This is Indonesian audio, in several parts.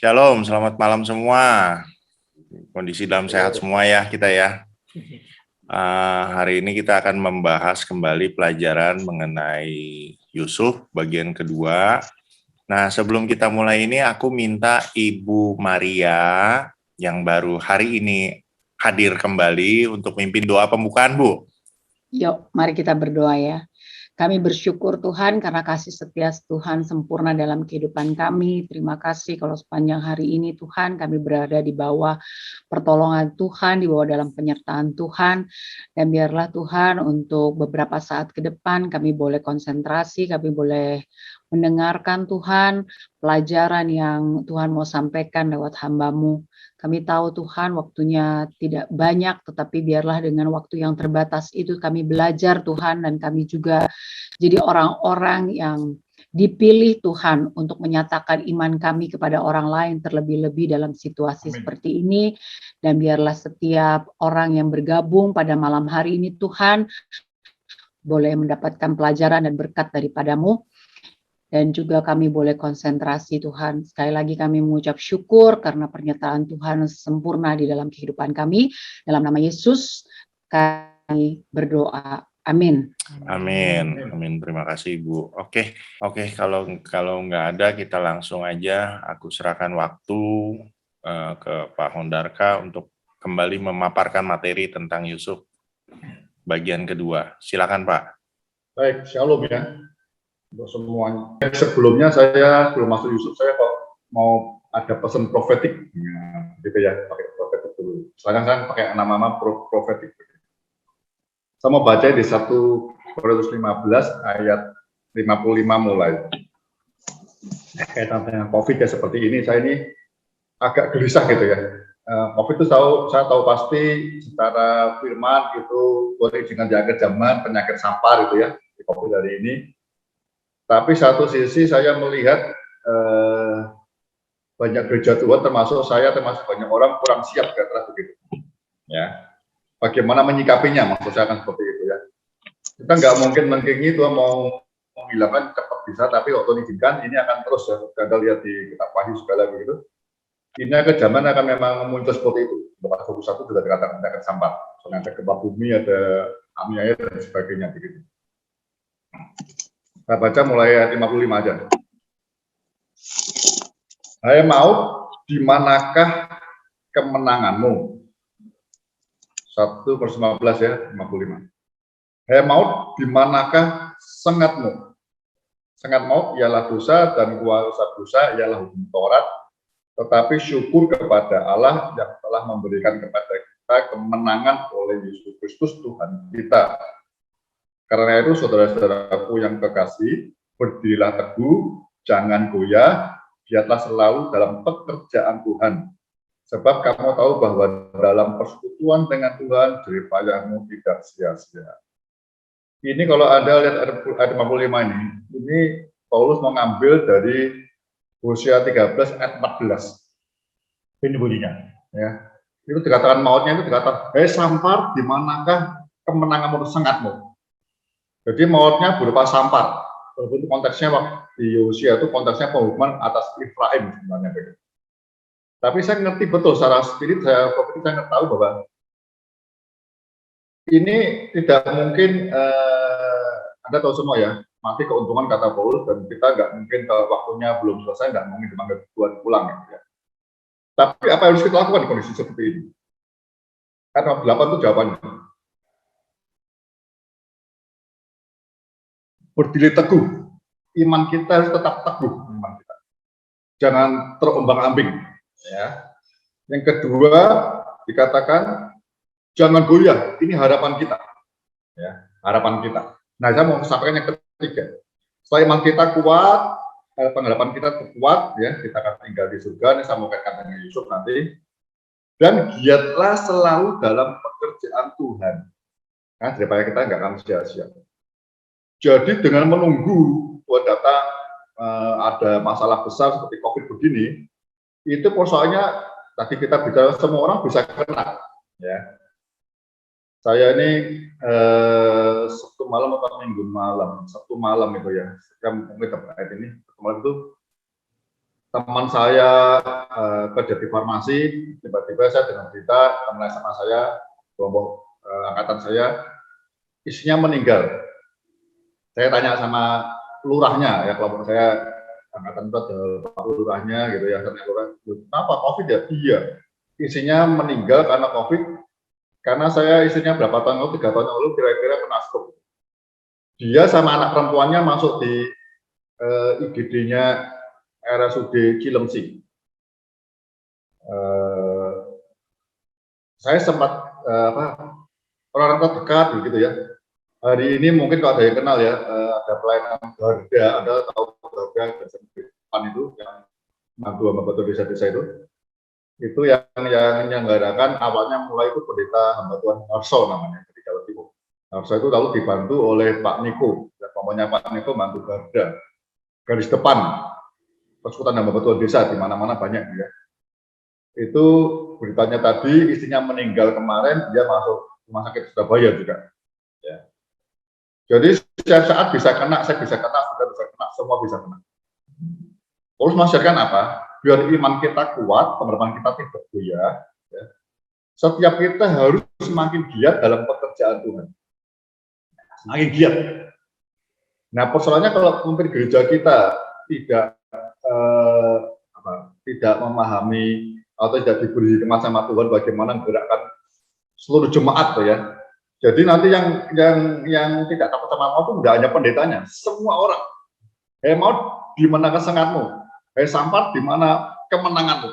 Shalom, selamat malam semua. Kondisi dalam sehat semua ya kita ya. Hari ini kita akan membahas kembali pelajaran mengenai Yusuf bagian kedua. Nah, sebelum kita mulai ini aku minta Ibu Maria yang baru hari ini hadir kembali untuk mimpin doa pembukaan, Bu. Yuk, mari kita berdoa ya. Kami bersyukur Tuhan karena kasih setia Tuhan sempurna dalam kehidupan kami. Terima kasih kalau sepanjang hari ini Tuhan kami berada di bawah pertolongan Tuhan, di bawah dalam penyertaan Tuhan. Dan biarlah Tuhan untuk beberapa saat ke depan kami boleh konsentrasi, kami boleh mendengarkan Tuhan, pelajaran yang Tuhan mau sampaikan lewat hamba-Mu. Kami tahu Tuhan waktunya tidak banyak, tetapi biarlah dengan waktu yang terbatas itu kami belajar Tuhan, dan kami juga jadi orang-orang yang dipilih Tuhan untuk menyatakan iman kami kepada orang lain, terlebih-lebih dalam situasi seperti ini. Dan biarlah setiap orang yang bergabung pada malam hari ini Tuhan boleh mendapatkan pelajaran dan berkat daripada-Mu. Dan juga kami boleh konsentrasi Tuhan. Sekali lagi kami mengucap syukur karena pernyataan Tuhan sempurna di dalam kehidupan kami. Dalam nama Yesus kami berdoa. Amin. Amin. Amin. Terima kasih, Ibu. Oke. Kalau nggak ada kita langsung aja. Aku serahkan waktu ke Pak Hondarka untuk kembali memaparkan materi tentang Yusuf bagian kedua. Silakan, Pak. Baik, shalom ya untuk semuanya. Sebelumnya saya belum masuk Yusuf, saya kok mau ada pesan profetik, gitu ya, pakai profetik dulu. Sekarang saya pakai nama profetik. Saya mau baca di 1 Korintus 15 ayat 55 mulai. Kaitan dengan COVID ya seperti ini, saya ini agak gelisah gitu ya. COVID itu saya tahu pasti secara firman itu boleh dengan jaga zaman penyakit sampar gitu ya di COVID hari ini. Tapi satu sisi saya melihat banyak gereja Tuhan termasuk saya termasuk banyak orang kurang siap kira-kira begitu. Ya, bagaimana menyikapinya maksud saya kan seperti itu ya. Kita nggak mungkin mengingini Tuhan mau menghilangkan cepat bisa, tapi waktu diizinkan ini akan terus ya. Kita lihat di kitab Wahyu segala begitu. Ini ke zaman akan memang muncul seperti itu. Lepas 21 sudah dikatakan akan sampai. Soalnya ada gempa bumi, ada aniaya dan sebagainya begitu. Saya baca mulai ayat 55 aja. Hai maut, di manakah kemenanganmu? 1:19 ya, 55. Hai maut, di manakah sengatmu? Sengat maut ialah dosa dan kuasa dosa ialah hukum Taurat. Tetapi syukur kepada Allah yang telah memberikan kepada kita kemenangan oleh Yesus Kristus Tuhan kita. Karena itu saudara-saudaraku yang kekasih, berdirilah teguh, jangan goyah, giatlah selalu dalam pekerjaan Tuhan. Sebab kamu tahu bahwa dalam persekutuan dengan Tuhan, jerih payahmu tidak sia-sia. Ini kalau Anda lihat ayat 55 ini Paulus mau ngambil dari Hosea 13 ayat 14. Ini bunyinya. Ya. Itu dikatakan mautnya itu dikatakan, hei sampar, di manakah kemenanganmu sengatmu? Jadi mautnya berupa sampar. Walaupun konteksnya di Hosea itu konteksnya penghukuman atas Efraim sebenarnya. Tapi saya ngerti betul secara spirit, saya tahu bahwa ini tidak mungkin, Anda tahu semua ya, mati keuntungan kata Paulus, dan kita nggak mungkin kalau waktunya belum selesai, nggak mungkin dipanggil Tuhan pulang ya. Tapi apa yang harus kita lakukan di kondisi seperti ini? Karena 8 itu jawabannya. Berdiri teguh, iman kita harus tetap teguh, iman kita. Jangan terombang-ambing. Ya. Yang kedua dikatakan jangan goyah, ini harapan kita. Ya, harapan kita. Nah, saya mau sampaikan yang ketiga. Setelah iman kita kuat, pengharapan kita kuat, ya, kita akan tinggal di surga. Ini saya mau kaitkan dengan Yusuf nanti. Dan giatlah selalu dalam pekerjaan Tuhan. Nah, daripada kita nggak akan sia-sia. Jadi dengan menunggu Tuhan datang, ada masalah besar seperti COVID begini, itu persoalannya tadi kita bicara semua orang bisa kena. Ya. Saya ini Sabtu malam atau Minggu malam, Sabtu malam itu ya, saya mungkin dapat ayat ini, Sabtu malam itu teman saya kerja di farmasi, tiba-tiba saya dengar berita teman SMA saya, kelompok angkatan saya, istrinya meninggal. Saya tanya sama lurahnya, ya kelompok saya angkatan itu ada Pak lurahnya gitu ya, kenapa COVID ya? Iya, istrinya meninggal karena COVID, karena saya istrinya berapa tahun lalu, 3 tahun lalu kira-kira kena stroke. Dia sama anak perempuannya masuk di IGD-nya RSUD Cilengsi. Saya sempat orang terdekat begitu ya. Hari ini mungkin kalau ada yang kenal ya, ada pelayanan Garda, ada tahu Garda depan itu yang membantu desa-desa itu yang menyelenggarakan awalnya mulai itu pendeta hamba Tuhan Harso namanya di Jawa Timur. Harso itu lalu dibantu oleh Pak Niko, pokoknya Pak Niko bantu Garda, garis depan persekutuan hamba Tuhan desa di mana-mana banyak ya. Itu beritanya tadi istrinya meninggal kemarin, dia masuk rumah sakit Surabaya juga. Ya. Jadi setiap saat bisa kena, saya bisa kena, sudah bisa kena, semua bisa kena. Paulus mengajarkan apa? Biar iman kita kuat, pengharapan kita tidak goyah. Ya. Setiap kita harus semakin giat dalam pekerjaan Tuhan. Semakin giat. Nah, persoalannya kalau pemimpin gereja kita tidak memahami atau tidak diberi hikmat sama Tuhan bagaimana menggerakkan seluruh jemaat tuh ya. Jadi nanti yang tidak takut sama Allah itu tidak hanya pendetanya, semua orang. Hei maut, di mana kesengatmu? Hei Sampat, di mana kemenanganmu?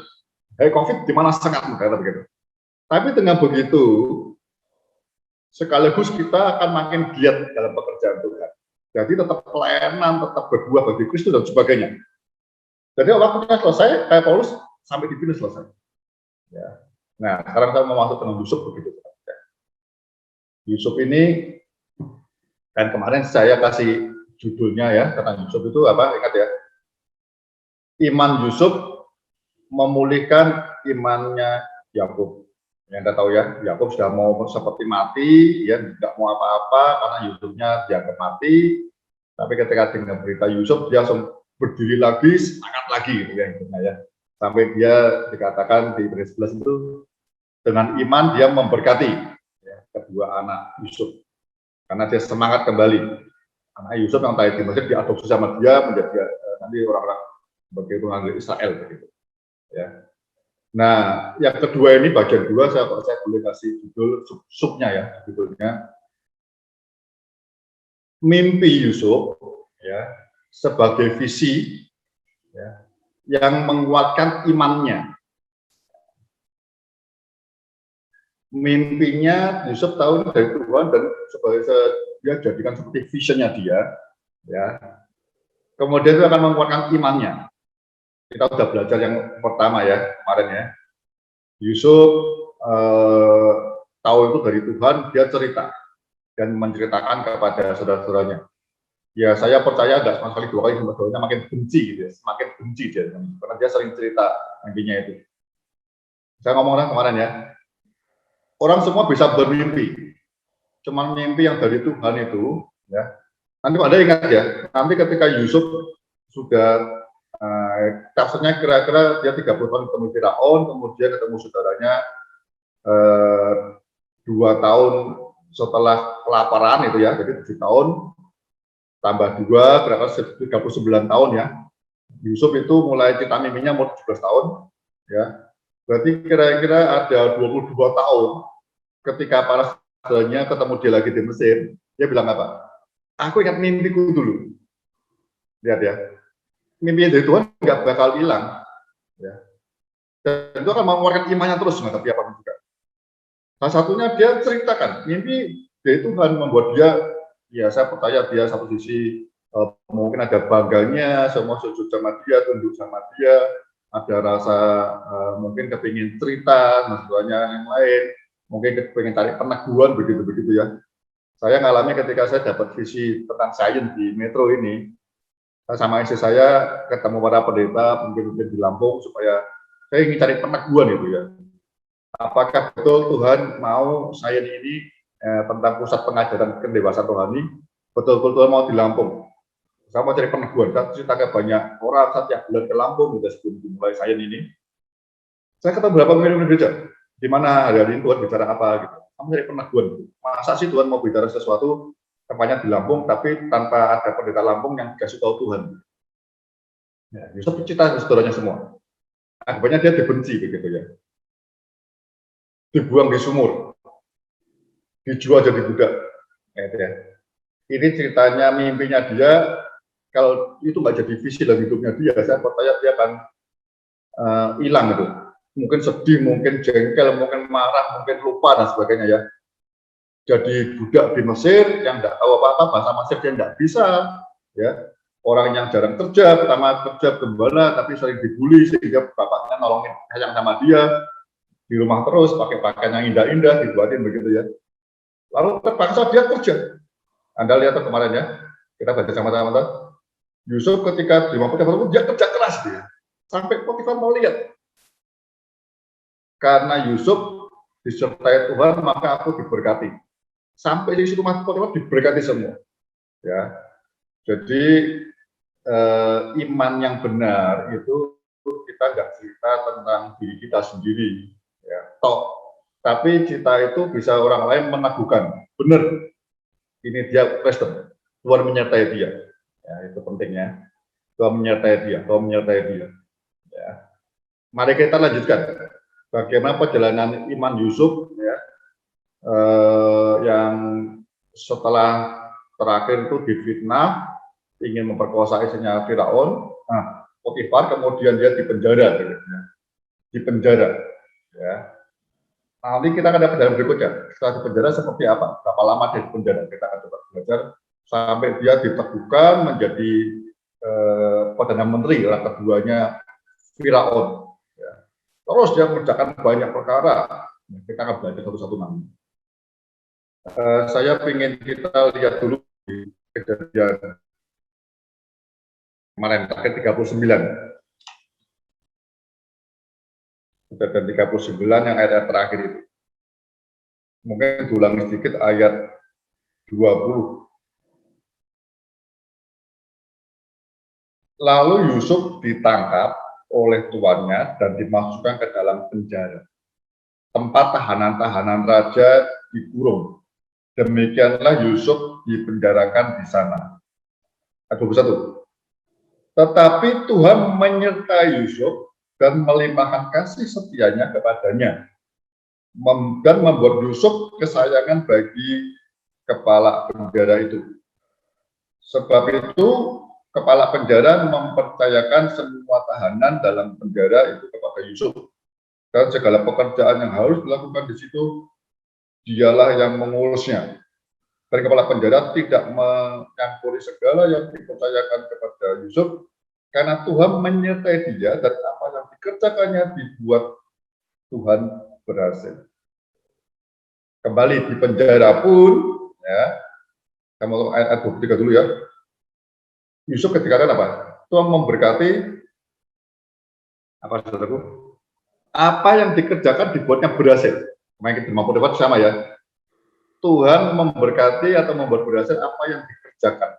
Hei COVID, di mana semangatmu? Kata begitu. Tapi dengan begitu, sekaligus kita akan makin giat dalam pekerjaan Tuhan. Jadi tetap pelayanan, tetap berbuah bagi Kristus dan sebagainya. Jadi waktunya selesai, kayak Paulus sampai di sini selesai. Ya. Nah, sekarang saya mau masuk dengan Yusuf begitu. Yusuf ini kan kemarin saya kasih judulnya ya tentang Yusuf itu apa? Ingat ya, iman Yusuf memulihkan imannya Yakub. Yang kita tahu ya, Yakub sudah mau seperti mati, ya tidak mau apa-apa karena Yusufnya dianggap mati. Tapi ketika dengar berita Yusuf, dia langsung berdiri lagi, semangat lagi gitu ya. Sampai dia dikatakan di ayat 11 itu dengan iman dia memberkati kedua anak Yusuf karena dia semangat kembali. Anak Yusuf yang tadi di Mesir diadopsi sama dia menjadi nanti orang-orang sebagai orang Israel begitu ya. Nah, yang kedua ini bagian 2 saya boleh kasih judul subnya ya, judulnya mimpi Yusuf ya sebagai visi ya yang menguatkan imannya. Mimpinya Yusuf tahu dari Tuhan dan sebagai dia jadikan seperti visionnya dia, ya. Kemudian itu akan menguatkan imannya. Kita sudah belajar yang pertama ya kemarin ya. Yusuf tahu itu dari Tuhan, dia cerita dan menceritakan kepada saudara-saudaranya. Ya saya percaya nggak sama sekali 2 kali sama saudaranya makin benci gitu ya, semakin benci dia karena dia sering cerita mimpinya itu. Saya ngomong kemarin ya. Orang semua bisa bermimpi, cuman mimpi yang dari Tuhan itu, ya. Nanti Anda ingat ya, nanti ketika Yusuf sudah, kasusnya kira-kira dia 30 tahun ketemu Firaun, kemudian ketemu saudaranya 2 tahun setelah kelaparan itu ya, jadi 7 tahun, tambah 2, kira-kira 39 tahun ya. Yusuf itu mulai cerita mimpinya umur 17 tahun, ya. Berarti kira-kira ada 22 tahun ketika para saudaranya ketemu dia lagi di Mesir, dia bilang apa? Aku ingat mimpiku dulu. Lihat ya, mimpi dari Tuhan nggak bakal hilang. Ya. Dan itu akan mengeluarkan imannya terus menghadapi apa juga. Salah satunya dia ceritakan, mimpi dari Tuhan membuat dia, ya saya percaya dia satu sisi mungkin ada bangganya, semua sujud sama dia, tunduk sama dia, ada rasa mungkin kepingin cerita, maksudnya yang lain, mungkin kepingin tarik peneguhan begitu-begitu ya. Saya ngalami ketika saya dapat visi tentang sains di Metro ini, saya sama istri saya ketemu para pendeta, mungkin di Lampung, supaya saya ingin cari peneguhan itu ya. Apakah betul Tuhan mau sains ini tentang pusat pengajaran kedewasaan rohani, betul-betul mau di Lampung. Saya mau cari peneguhan, saya cerita ke banyak orang, saya tiap bulan ke Lampung, udah sebelum dimulai saya ini. Saya ketemu beberapa pemimpin gereja, di mana hari ini Tuhan bicara apa gitu. Kamu cari peneguhan. Masa sih Tuhan mau bicara sesuatu tempatnya di Lampung, tapi tanpa ada pendeta Lampung yang dikasih tahu Tuhan. Ya, Yusuf cerita ke saudaranya semua. Akibatnya dia dibenci begitu ya. Dibuang di sumur, dijual jadi budak. Gitu ya. Ini ceritanya mimpinya dia, kalau itu nggak jadi visi dalam hidupnya dia, saya percaya dia akan hilang itu. Mungkin sedih, mungkin jengkel, mungkin marah, mungkin lupa dan sebagainya ya. Jadi budak di Mesir yang nggak tahu apa-apa, bahasa Mesir dia nggak bisa, ya. Orang yang jarang kerja, pertama kerja gembala, tapi sering dibully sehingga bapaknya nolongin sayang sama dia di rumah terus, pakai pakaian yang indah-indah, dibuatin begitu ya. Lalu terpaksa dia kerja. Anda lihat kemarin ya, kita baca sama-sama. Yusuf ketika di Potifar dia kerja keras dia, sampai Potifar mau lihat. Karena Yusuf disertai Tuhan, maka aku diberkati. Sampai di situ Potifar diberkati semua. Ya, jadi iman yang benar itu kita nggak cerita tentang diri kita sendiri, ya, tapi kita itu bisa orang lain meneguhkan, benar, ini dia Kristen, Tuhan menyertai dia, ya, itu pentingnya, Tuhan menyertai dia, Tuhan menyertai dia. Ya. Mari kita lanjutkan, bagaimana perjalanan iman Yusuf, ya, yang setelah terakhir itu difitnah, ingin memperkosa istrinya Firaun, Potifar, kemudian dia dipenjara, ya. Nanti kita akan dapat dalam berikutnya, setelah dipenjara seperti apa, berapa lama dia dipenjara, kita akan coba belajar sampai dia diteguhkan menjadi perdana menteri, orang keduanya Firaun. Ya. Terus dia mengerjakan banyak perkara, kita akan belajar satu-satu nanti. Saya ingin kita lihat dulu di kejadian kemarin, terakhir 39. Kejadian 39 yang ayat terakhir itu. Mungkin diulangi sedikit ayat 20. Lalu Yusuf ditangkap oleh tuannya dan dimasukkan ke dalam penjara. Tempat tahanan-tahanan raja dikurung. Demikianlah Yusuf dipenjarakan di sana. Ayat 21. Tetapi Tuhan menyertai Yusuf dan melimpahkan kasih setianya kepadanya dan membuat Yusuf kesayangan bagi kepala penjara itu. Sebab itu kepala penjara mempercayakan semua tahanan dalam penjara itu kepada Yusuf, dan segala pekerjaan yang harus dilakukan di situ dialah yang mengurusnya. Dan kepala penjara tidak mencampuri segala yang dipercayakan kepada Yusuf, karena Tuhan menyertai dia dan apa yang dikerjakannya dibuat Tuhan berhasil. Kembali di penjara pun, ya, kita mau ayat 23 dulu ya. Yusuf ketika apa? Tuhan memberkati, apa saudaraku? Apa yang dikerjakan dibuatnya berhasil. Kemarin kita mampu dapat sama ya. Tuhan memberkati atau membuat berhasil apa yang dikerjakan.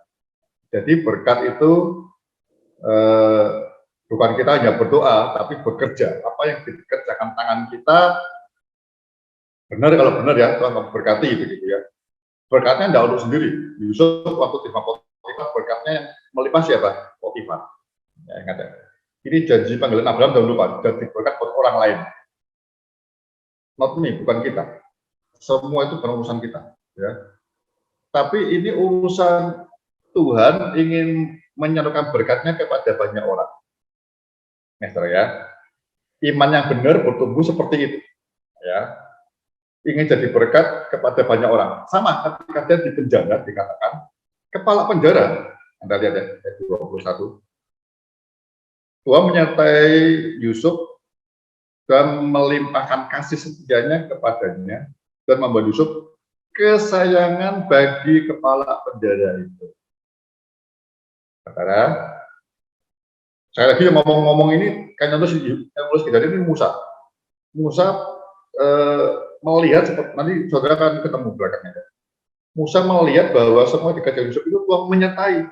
Jadi berkat itu bukan kita hanya berdoa, tapi bekerja. Apa yang dikerjakan tangan kita, benar kalau benar ya, Tuhan memberkati begitu ya. Berkatnya tidak untuk sendiri. Yusuf waktu di Potifar, berkatnya yang melimpah siapa? Potifar. Ya, ingat ya. Ini janji panggilan Abraham jangan lupa, jadi berkat buat orang lain. Not me, bukan kita. Semua itu bukan urusan kita, ya. Tapi ini urusan Tuhan ingin menyalurkan berkatnya kepada banyak orang. Ya, iman yang benar bertumbuh seperti itu, ya. Ingin jadi berkat kepada banyak orang. Sama ketika dia di penjara dikatakan kepala penjara. Anda lihat ya, ayat 21. Tuhan menyertai Yusuf dan melimpahkan kasih setianya kepadanya dan membuat Yusuf kesayangan bagi kepala penjara itu. Saudara, saya lagi ngomong-ngomong ini kan yang nulis kejadian ini Musa. Musa melihat seperti nanti saudara akan ketemu belakangnya. Musa melihat bahwa semua dikerjakan Yusuf itu Tuhan menyertai.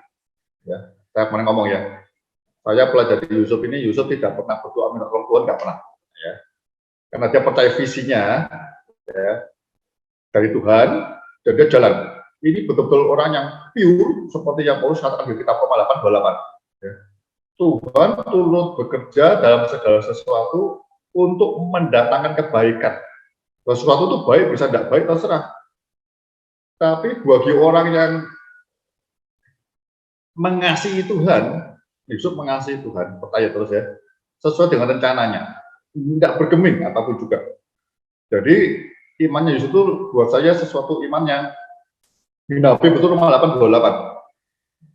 Ya, saya kemarin ngomong ya, saya pelajari Yusuf ini, Yusuf tidak pernah berdoa minta tolong Tuhan, nggak pernah. Ya. Karena dia percaya visinya ya, dari Tuhan, dan dia jalan. Ini betul-betul orang yang pure, seperti yang Paulus katakan di kitab Roma 8:28. Ya. Tuhan turut bekerja dalam segala sesuatu untuk mendatangkan kebaikan. Sesuatu itu baik, bisa tidak baik, terserah. Tapi bagi orang yang mengasihi Tuhan, Yusuf mengasihi Tuhan, percaya terus ya, sesuai dengan rencananya, tidak bergeming apapun juga. Jadi imannya Yusuf itu buat saya sesuatu iman yang Nabi betul Roma 8:28.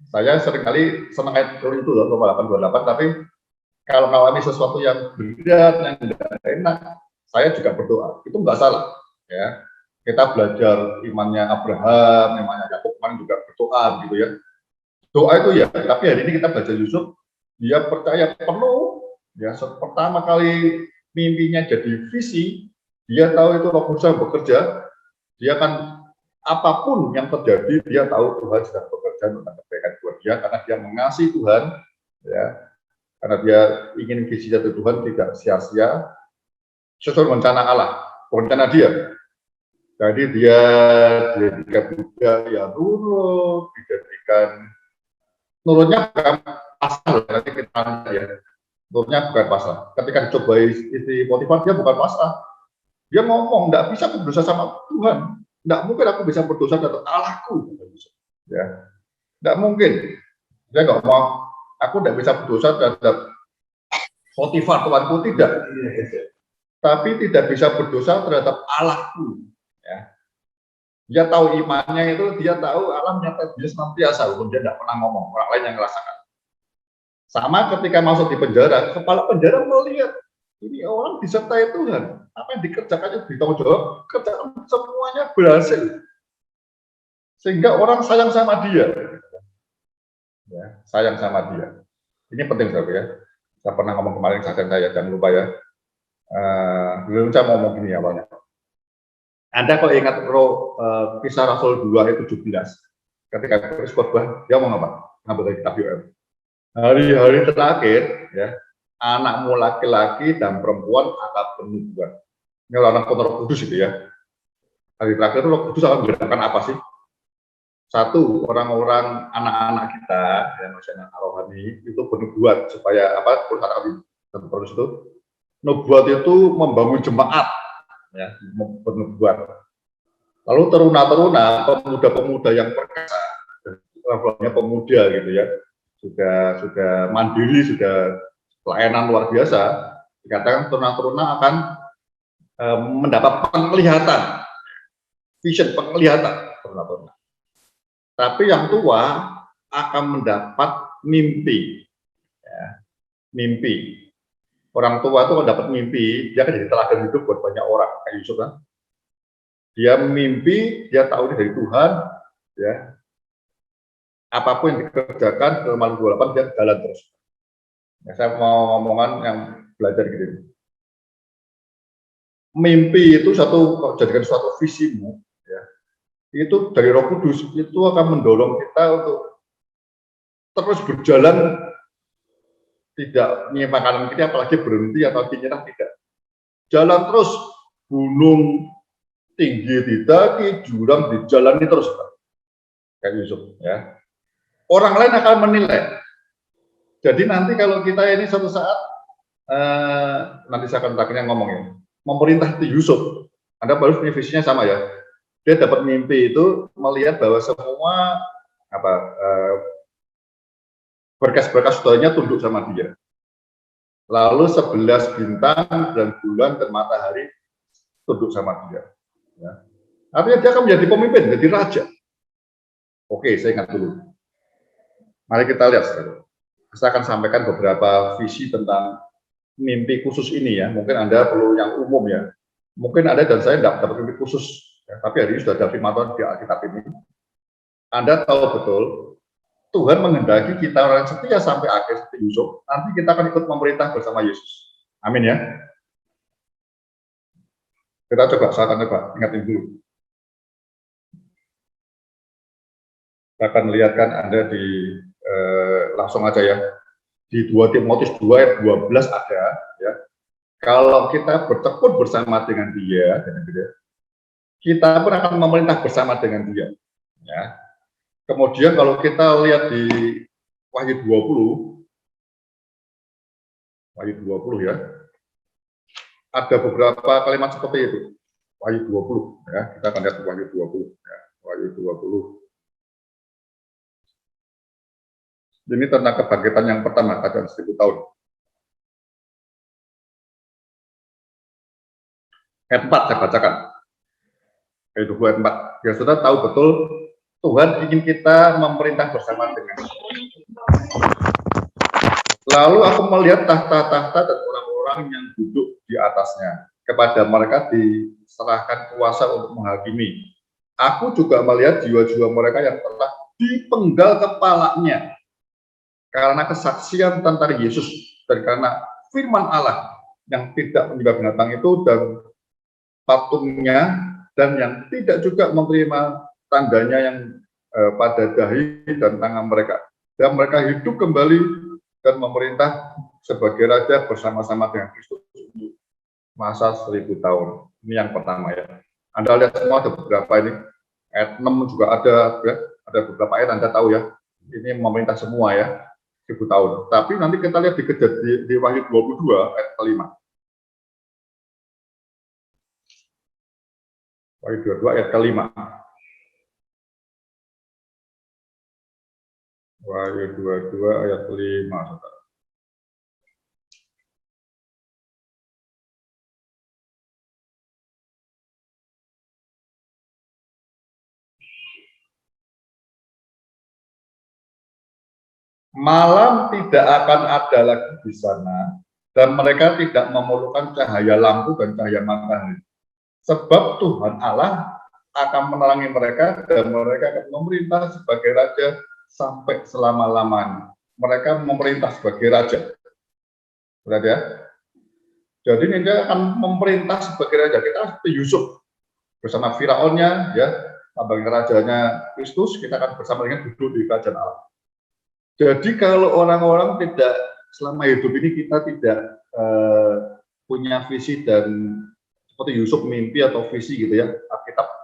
Saya seringkali senang ayat itu Roma 8:28, tapi kalau mengalami sesuatu yang berat, yang tidak enak, saya juga berdoa. Itu nggak salah, ya. Kita belajar imannya Abraham, imannya Yakub, juga berdoa, gitu ya. Doa itu ya, tapi hari ini kita baca Yusuf, dia percaya penuh, ya. Pertama kali mimpinya jadi visi, dia tahu itu Roh Kudus bekerja, dia kan apapun yang terjadi, dia tahu Tuhan sedang bekerja untuk kebaikan buat dia, karena dia mengasihi Tuhan, ya. Karena dia ingin visi dari Tuhan tidak sia-sia, sesuai rencana Allah, rencana dia. Jadi dia dijadikan budaya nurut, dijadikan nurutnya bukan pasal, nanti kita ya, nurutnya bukan pasal. Ketika dicoba istri Potifar, dia bukan pasal. Dia ngomong, tidak bisa aku berdosa sama Tuhan, tidak mungkin aku bisa berdosa terhadap Allahku, ya, tidak mungkin. Dia nggak mau, aku tidak bisa berdosa terhadap Potifar Tuanku, tidak. Tapi tidak bisa berdosa terhadap Allahku. Ya. Dia tahu imannya itu, dia tahu Allah menyertai dia senantiasa, walaupun dia tidak pernah ngomong, orang lain yang merasakan. Sama ketika masuk di penjara, kepala penjara melihat ini orang disertai Tuhan, apa yang dikerjakannya bertanggung jawab, kerjaan semuanya berhasil, sehingga orang sayang sama dia, ya, sayang sama dia. Ini penting saudara ya. Saya pernah ngomong kemarin, saya jangan lupa ya. Dulu saya mau ngomong gini awalnya. Anda kalau ingat kisah Rasul 2 ayat 17, ketika Kristus khotbah, dia mau apa? Ngambil dari kitab UM. Hari-hari terakhir, ya, anakmu laki-laki dan perempuan akan bernubuat. Ini orang Roh Kudus itu ya. Hari terakhir itu Roh Kudus akan menggerakkan apa sih? Satu, orang-orang anak-anak kita yang masyarakat rohani itu bernubuat supaya apa? Terus itu nubuat itu membangun jemaat, ya, bernubuat. Lalu teruna-teruna, pemuda-pemuda yang perkasa, pemuda gitu ya, sudah mandiri, sudah pelayanan luar biasa, dikatakan teruna-teruna akan mendapat penglihatan, vision, penglihatan teruna-teruna. Tapi yang tua akan mendapat mimpi, ya, mimpi. Orang tua itu kalau dapat mimpi, dia akan jadi teladan hidup buat banyak orang, kayak Yusuf kan. Dia mimpi, dia tahu ini dari Tuhan, ya. Apapun yang dikerjakan ke Roma 28, dia jalan terus. Ya, saya mau ngomongan yang belajar gitu. Mimpi itu satu, jadikan suatu visimu, ya. Itu dari Roh Kudus, itu akan mendorong kita untuk terus berjalan, tidak menyimpang kanan kiri, apalagi berhenti atau menyerah, tidak. Jalan terus, gunung tinggi didaki, jurang dijalani terus, kayak Yusuf, ya. Orang lain akan menilai. Jadi nanti kalau kita ini suatu saat, nanti saya akan terakhirnya ngomong ya, memerintah di Yusuf, Anda baru punya visinya sama ya. Dia dapat mimpi itu melihat bahwa semua berkas-berkas saudaranya tunduk sama dia. Lalu 11 bintang dan bulan dan matahari tunduk sama dia. Ya. Artinya dia akan menjadi pemimpin, jadi raja. Oke, saya ingat dulu. Mari kita lihat. Saya akan sampaikan beberapa visi tentang mimpi khusus ini ya. Mungkin Anda perlu yang umum ya. Mungkin Anda dan saya tidak dapat mimpi khusus. Ya, tapi hari ini sudah ada firman Tuhan di Alkitab ini. Anda tahu betul, Tuhan menghendaki kita orang setia sampai akhir seperti Yusuf. Nanti kita akan ikut memerintah bersama Yesus. Amin ya. Kita coba, saya akan coba ingatin dulu. Saya akan lihatkan Anda di langsung aja ya. Di 2 Timotius 2 ayat 12 ada ya. Kalau kita bertekun bersama dengan dia, kita pun akan memerintah bersama dengan dia. Ya. Kemudian kalau kita lihat di Wahyu 20 ya, ada beberapa kalimat seperti itu. Wahyu 20 ya, kita akan lihat Wahyu 20 ya. Wahyu 20. Ini tentang kebangkitan yang pertama, pada 1000 tahun. Ayat 4 saya bacakan. Ayat 20 ayat 4. Ya sudah tahu betul Tuhan ingin kita memerintah bersama dengan. Lalu aku melihat tahta-tahta dan orang-orang yang duduk di atasnya. Kepada mereka diserahkan kuasa untuk menghakimi. Aku juga melihat jiwa-jiwa mereka yang telah dipenggal kepalanya karena kesaksian tentang Yesus dan karena firman Allah yang tidak menyembah binatang itu dan patungnya, dan yang tidak juga menerima tandanya yang pada dahi dan tangan mereka. Dan mereka hidup kembali dan memerintah sebagai raja bersama-sama dengan Kristus untuk masa 1000 tahun. Ini yang pertama ya. Anda lihat semua ada beberapa ini. Ayat 6 juga ada ya. Ada beberapa ayat Anda tahu ya. Ini memerintah semua ya. 1000 tahun. Tapi nanti kita lihat di Wahyu 22 ayat kelima. Wahyu 22 ayat kelima. Wahyu 22 ayat kelima. Saudara. Malam tidak akan ada lagi di sana, dan mereka tidak memerlukan cahaya lampu dan cahaya matahari. Sebab Tuhan Allah akan menerangi mereka, dan mereka akan memerintah sebagai raja sampai selama-lamanya. Mereka memerintah sebagai raja. Berarti ya? Jadi mereka akan memerintah sebagai raja. Kita seperti Yusuf bersama Firaunnya, ya, sebagai rajanya Kristus, kita akan bersama dengan duduk di kerajaan Allah. Jadi kalau orang-orang tidak, selama hidup ini kita tidak punya visi dan seperti Yusuf mimpi atau visi gitu ya,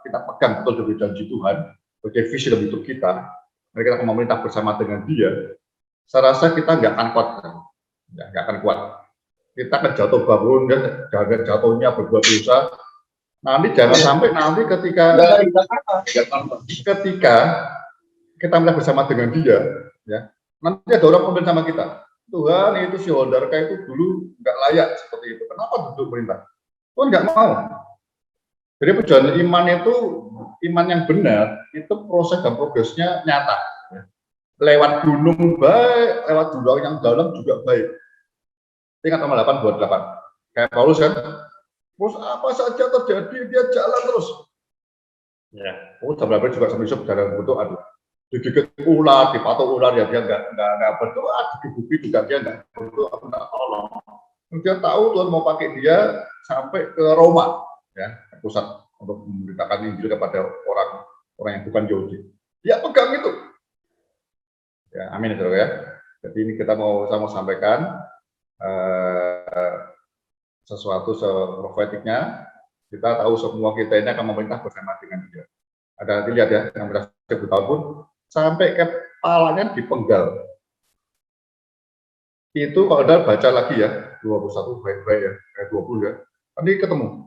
kita pegang betul dari janji Tuhan sebagai visi dalam hidup kita, mereka akan memerintah bersama dengan dia. Saya rasa kita nggak akan kuat, nggak akan kuat. Kita akan jatuh bangun, jangan jatuhnya berbuat dosa. Nanti jangan sampai nanti ketika kita melihat bersama dengan dia, ya. Nanti ada orang ngomong sama kita, Tuhan itu si Hondarka itu dulu nggak layak seperti itu. Kenapa duduk perintah? Tuhan nggak mau. Jadi perjalanan iman itu, iman yang benar, itu proses dan progresnya nyata. Lewat gunung baik, lewat jurang yang dalam juga baik. Ingat nomor 8 buat 8. Kayak Paulus kan, terus apa saja terjadi, dia jalan terus. Ya, sampai juga sampai Yusuf dalam bentuk aduh. Digigit ular, dipatok ular, ya dia nggak berdoa, digebuki juga dia nggak berdoa, nggak tolong. Dia tahu Tuhan mau pakai dia sampai ke Roma, ya, pusat untuk memberitakan Injil kepada orang yang bukan Yahudi. Dia pegang itu. Ya, amin ya. Jadi ini saya mau sampaikan sesuatu profetiknya. Kita tahu semua kita ini akan memerintah bersama dengan dia. Ada nanti lihat ya, yang berhasil 1000 tahun pun sampai kepalanya dipenggal. Itu kalau Anda baca lagi ya, 21 baik-baik ya, 20 ya, nanti ketemu.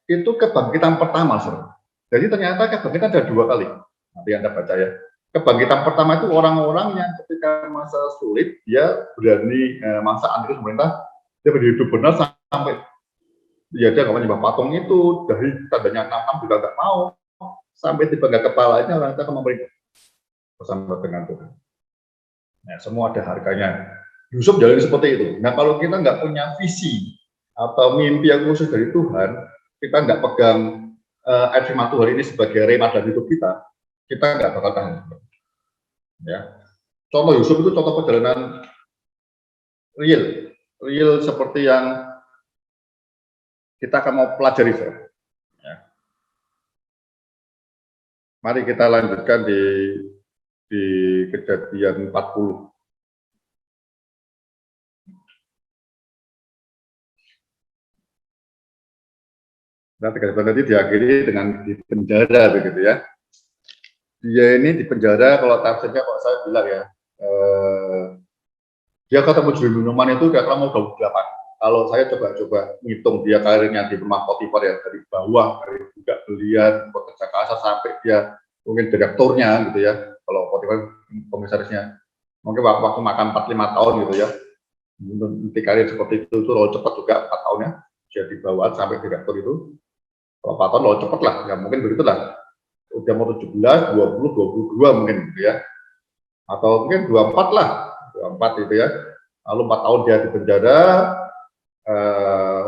Itu kebangkitan pertama, saudara. Jadi ternyata kebangkitan ada 2 kali. Nanti Anda baca ya. Kebangkitan pertama itu orang-orang yang ketika masa sulit, dia berani masa anti pemerintah, dia hidup benar sampai ya dia nggak menyembah patung itu, dari tandanya 66 juga nggak mau, sampai dipenggal kepalanya, orang itu akan memerintah bersama dengan Tuhan. Nah, semua ada harganya. Yusuf jalan seperti itu. Nah, kalau kita nggak punya visi atau mimpi yang khusus dari Tuhan, kita nggak pegang ayat firman Tuhan ini sebagai rema dalam hidup kita nggak bakal tahan. Ya, contoh Yusuf itu contoh perjalanan real seperti yang kita akan mau pelajari. Ya. Mari kita lanjutkan di di Kejadian 40. Nah, Kejadian tadi diakhiri dengan di penjara begitu ya. Dia ini di penjara, kalau tafsirnya kok saya bilang ya, dia ketemu juru minuman itu kira-kira mau 28. Kalau saya coba ngitung dia karirnya di rumah Potifar ya, dari bawah, dari juga belian, pekerja kasar sampai dia mungkin direkturnya gitu ya. Kalau Potifar komisarisnya, mungkin waktu makan 4-5 tahun gitu ya. Nanti karir seperti itu terlalu cepat juga 4 tahunnya, dia di bawah sampai direktur itu. Kalau 4 tahun terlalu cepat lah, ya mungkin begitulah. Udah mau 17, 20, 22 mungkin gitu ya. Atau mungkin 24 lah, 24 gitu ya. Lalu 4 tahun dia di penjara,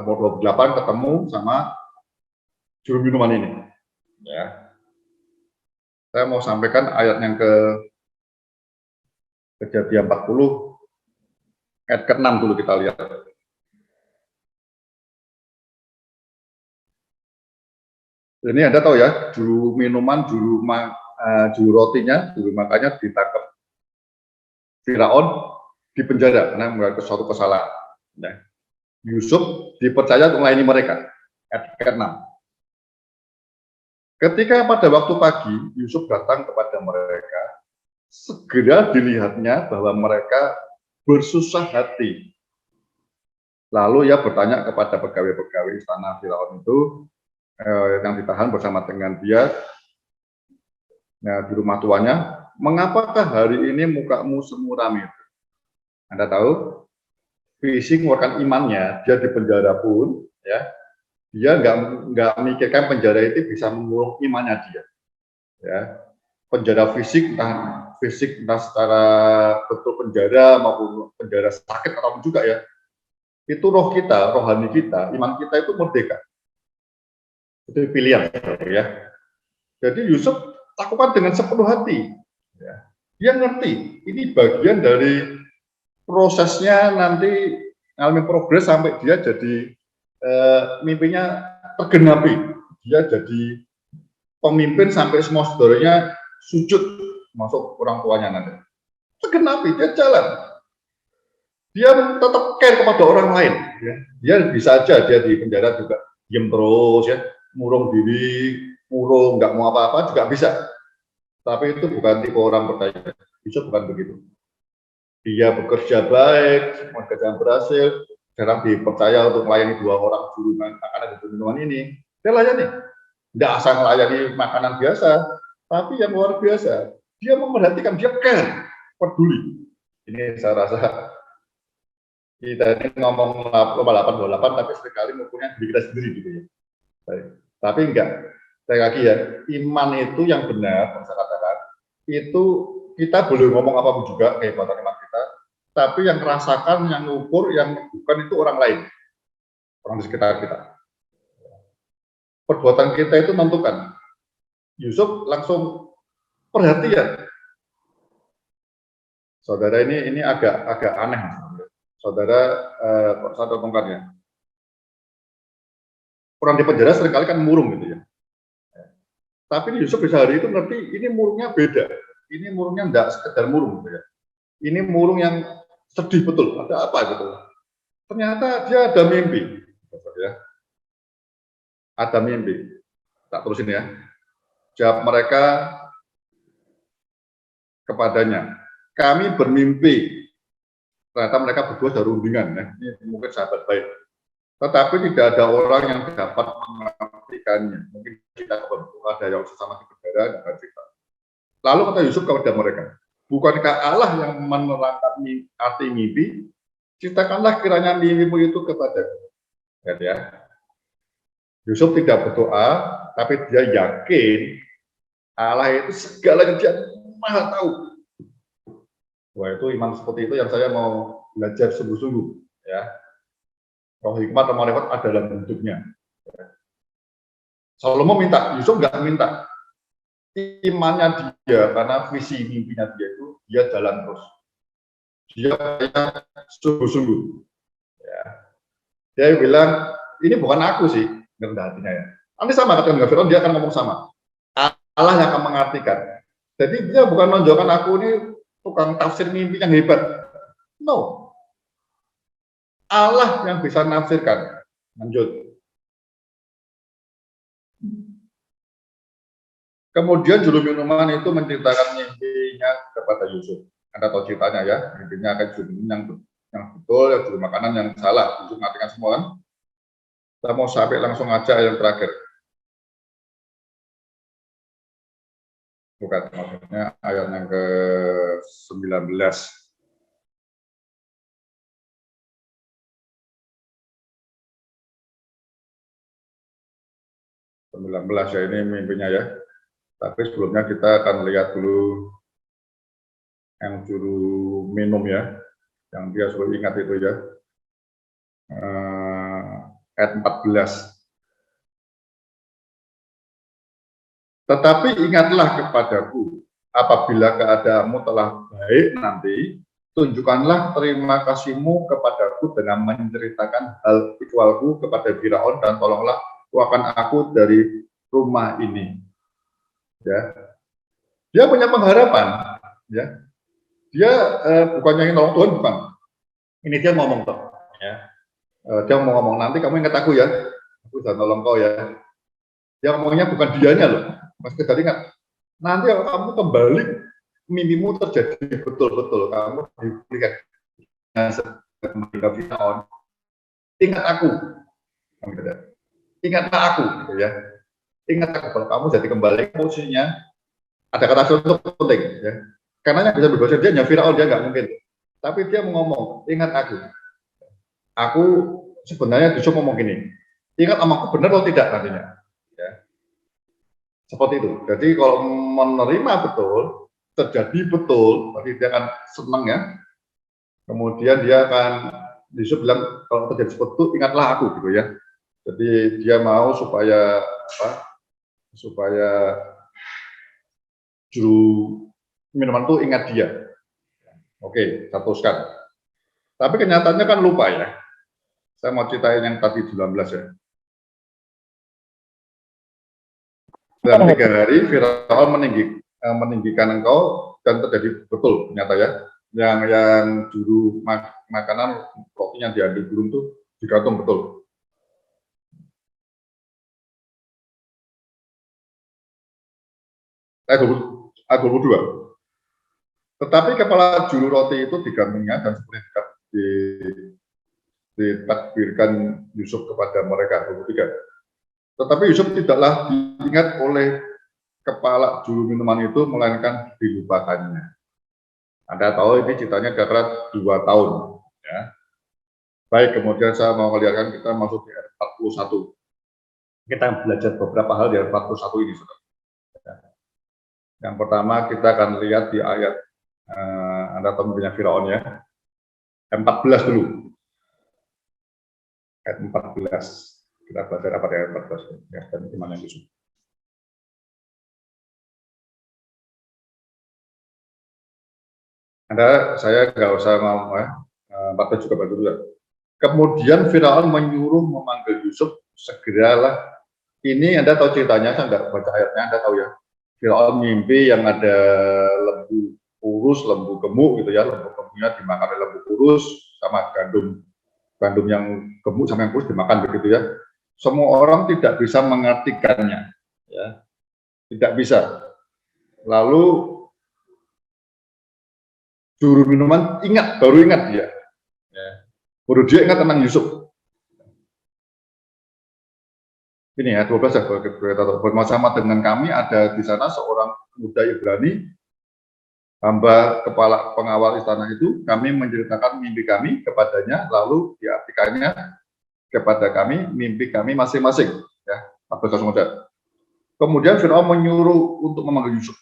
umur 28 ketemu sama juru minuman ini. Ya. Saya mau sampaikan ayat yang Kejadian 40 ayat ke-6 dulu kita lihat. Ini Anda tahu ya, juru minuman, juru rotinya, juru makannya ditangkap Firaun di penjara karena melakukan suatu kesalahan. Nah, Yusuf dipercaya untuk melayani mereka. Ayat ke-6. Ketika pada waktu pagi Yusuf datang kepada mereka, segera dilihatnya bahwa mereka bersusah hati. Lalu ia bertanya kepada pegawai-pegawai istana Firaun itu yang ditahan bersama dengan dia di rumah tuannya, mengapakah hari ini mukamu semuram itu? Anda tahu, fisik mengeluarkan imannya, dia di penjara pun, ya, dia nggak memikirkan penjara itu bisa mengurung imannya dia. Ya, penjara fisik, entah secara bentuk penjara maupun penjara sakit atau juga ya, itu roh kita, rohani kita, iman kita itu merdeka. Itu pilihan, ya. Jadi Yusuf lakukan dengan sepenuh hati. Ya. Dia ngerti, ini bagian dari prosesnya nanti ngalami progres sampai dia jadi mimpinya tergenapi. Dia jadi pemimpin sampai semua saudaranya sujud masuk orang tuanya nanti. Tergenapi, dia jalan. Dia tetap care kepada orang lain. Ya. Dia bisa aja dia di penjara juga diam terus ya, murung diri, murung, nggak mau apa-apa juga bisa. Tapi itu bukan tipe orang percaya. Yusuf bukan begitu. Dia bekerja baik, semua kerjaan berhasil, jarang dipercaya untuk melayani 2 orang juru makanan dan minuman ini. Dia layani. Tidak asal melayani makanan biasa, tapi yang luar biasa. Dia memperhatikan, dia care, peduli. Ini saya rasa kita ini ngomong 828, tapi seringkali ngukurnya diri kita sendiri gitu ya. Baik. Tapi enggak. Saya lagi ya, iman itu yang benar, saya katakan, itu kita boleh ngomong apapun juga kehebatan iman kita, tapi yang merasakan, yang ngukur, yang bukan itu orang lain, orang di sekitar kita. Perbuatan kita itu menentukan. Yusuf langsung perhatian. Saudara ini agak aneh. Saudara, saya tongkarnya. Orang di penjara seringkali kan murung gitu ya. Tapi Yusuf bisa hari itu ngerti ini murungnya beda. Ini murungnya enggak sekedar murung gitu ya. Ini murung yang sedih betul. Ada apa gitu. Ternyata dia ada mimpi. Ya. Ada mimpi. Tak terusin ya. Jawab mereka kepadanya. Kami bermimpi. Ternyata mereka berdua ada rundingan. Ya. Ini mungkin sahabat baik. Tetapi tidak ada orang yang dapat mengartikannya. Mungkin kita ada yang sesama di penjara juga cerita. Lalu kata Yusuf kepada mereka, bukankah Allah yang menerangkan arti mimpi? Ceritakanlah kiranya mimpimu itu kepadaku. Ya. Yusuf tidak berdoa, tapi dia yakin Allah itu segalanya dia maha tahu. Wah, itu iman seperti itu yang saya mau belajar sungguh-sungguh. Ya. Roh hikmat dan malaikat ada dalam bentuknya. Salomo minta, Yusuf nggak minta. Imannya dia, karena visi mimpinya dia itu, dia jalan terus. Dia sungguh-sungguh. Ya. Dia bilang, ini bukan aku sih, rendah hatinya ya. Nanti sama kata Firaun, dia akan ngomong sama. Allah yang akan mengartikan. Jadi dia bukan menunjukkan aku ini tukang tafsir mimpi yang hebat. No. Allah yang bisa nafsirkan. Lanjut. Kemudian juru minuman itu menceritakan mimpinya kepada Yusuf. Anda tahu ceritanya ya, mimpinya akan juru minum yang betul, yang juru makanan yang salah. Yusuf mengatakan semua kan. Kita mau sampai langsung aja yang terakhir. Bukan, maksudnya ayat yang ke-19. 19 ya, ini mimpinya ya. Tapi sebelumnya kita akan lihat dulu yang juru minum ya, yang dia selalu ingat itu ya. Ayat 14. Tetapi ingatlah kepadaku, apabila keadaanmu telah baik nanti, tunjukkanlah terima kasihmu kepadaku dengan menceritakan hal ikhwalku kepada Firaun, dan tolonglah keluarkan aku dari rumah ini. Ya, dia punya pengharapan. Ya, dia bukannya ingin nolong Tuhan, bukan. Ini dia ngomong toh. Ya, dia mau ngomong, nanti kamu ingat aku ya, aku sudah nolong kau ya. Dia ngomongnya bukan dianya loh. Mas Kedari ingat, nanti kalau kamu kembali, mimpimu terjadi betul-betul. Kamu diberikan kembali ke Firaun. Ingat aku, ingatlah aku, gitu ya. Ingat aku, kalau kamu jadi kembali, posisinya ada kata contoh penting, ya. Karena yang bisa berbahasa dia hanya Firaun, dia nggak mungkin. Tapi dia ngomong, ingat aku. Aku sebenarnya disuruh ngomong gini, ingat omonganku benar atau tidak nantinya. Seperti itu. Jadi kalau menerima betul, terjadi betul, berarti dia akan senang ya. Kemudian dia akan, Yusuf bilang kalau terjadi seperti itu, ingatlah aku gitu ya. Jadi dia mau supaya apa? Supaya juru minuman itu ingat dia. Oke, saya teruskan. Tapi kenyataannya kan lupa ya. Saya mau ceritain yang tadi 19 ya. Dalam 3 hari Firaun meninggikan engkau, dan terjadi betul ternyata ya. Yang juru makanan rotinya diambil burung tuh digantung betul. Ayat 22. Tetapi kepala juru roti itu digantungnya, dan seperti ditakdirkan Yusuf kepada mereka. 23. Tetapi Yusuf tidaklah diingat oleh kepala juru minuman itu, melainkan dilupakannya. Anda tahu ini ceritanya kira-kira 2 tahun. Ya. Baik, kemudian saya mau melihatkan kita masuk di ayat 41. Kita belajar beberapa hal di ayat 41 ini, saudara. Yang pertama kita akan lihat di ayat, Anda tahu punya Firaun ya. Ayat 14 dulu. Ayat 14. Kita belajar apa di ayat 14 ya, dan gimana Yusuf. Saya nggak usah ngomong ya, 14 juga bantu dulu. Kemudian Firaun menyuruh memanggil Yusuf, segeralah. Ini Anda tahu ceritanya, saya nggak baca ayatnya, Anda tahu ya. Firaun mimpi yang ada lembu kurus, lembu gemuk gitu ya, lembu gemuknya dimakan oleh lembu kurus, sama gandum yang gemuk sama yang kurus dimakan begitu ya. Semua orang tidak bisa mengartikannya, ya, tidak bisa. Lalu juru minuman baru ingat dia, ya. Baru dia ingat tentang Yusuf. Ini ya 12 ya, bersama dengan kami ada di sana seorang muda Ibrani, hamba kepala pengawal istana itu. Kami menceritakan mimpi kami kepadanya, lalu diartikannya kepada kami mimpi kami masing-masing. Ya, 14 muda. Kemudian Firaun menyuruh untuk memanggil Yusuf.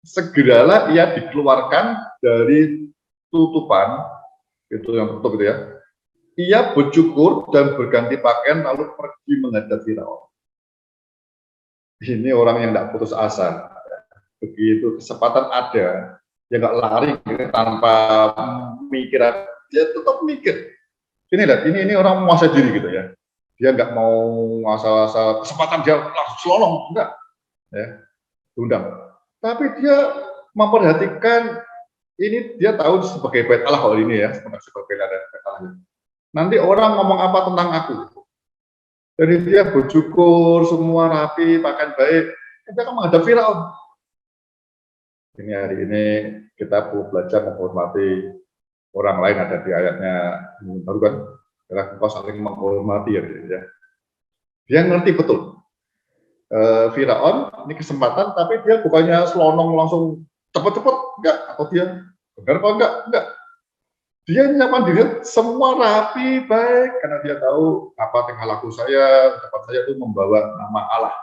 Segeralah ia dikeluarkan dari tutupan, itu yang tertutup itu ya. Ia bercukur dan berganti pakaian lalu pergi menghadap Firaun. Ini orang yang tidak putus asa. Begitu kesempatan ada, dia nggak lari tanpa mikir, dia tetap mikir. Ini orang menguasai diri gitu ya. Dia nggak mau asal-asal kesempatan dia langsung selolong, enggak. Ya, diundang. Tapi dia memperhatikan, ini dia tahu sebagai bait Allah kalau ini ya, sebagai bait Allah. Nanti orang ngomong apa tentang aku. Jadi dia bersyukur, semua rapi, pakaian baik. Dia akan menghadap Firaun. Ini hari ini kita perlu belajar menghormati orang lain, ada di ayatnya baru kan, adalah engkau saling menghormati ya. Dia ngerti betul. Firaun ini kesempatan, tapi dia bukannya selonong langsung cepet-cepet, enggak, atau dia benar apa enggak. Dia nyaman diri, semua rapi, baik, karena dia tahu apa tingkah laku saya, ucapan saya itu membawa nama Allah,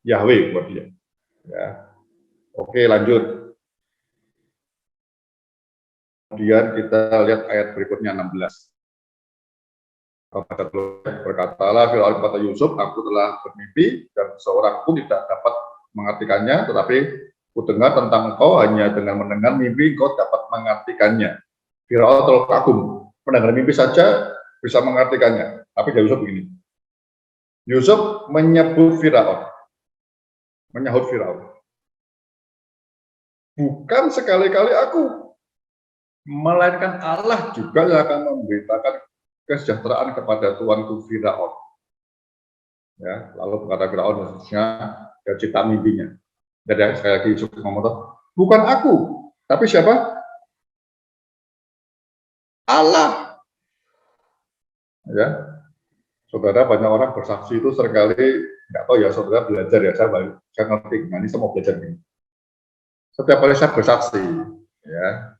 Yahweh buat dia. Ya. Oke, lanjut. Kemudian kita lihat ayat berikutnya 16. Berkatalah Firaun kepada Yusuf, aku telah bermimpi dan seorang pun tidak dapat mengartikannya, tetapi ku dengar tentang engkau, hanya dengan mendengar mimpi engkau dapat mengartikannya. Firaun terlalu kagum, mendengar mimpi saja bisa mengartikannya. Tapi Yusuf begini. Yusuf menyahut Firaun. Bukan sekali-kali aku, melainkan Allah juga yang akan memberitakan kesejahteraan kepada tuanku Firaun. Ya, lalu berkata Firaun khususnya dia cita mimpinya. Jadi sekali lagi Yusuf ngomong, bukan aku, tapi siapa? Allah. Ya, saudara, banyak orang bersaksi itu seringkali nggak tahu ya, saudara belajar ya, saya ngerti, ini saya mau belajar ini. Setiap kali saya bersaksi, ya,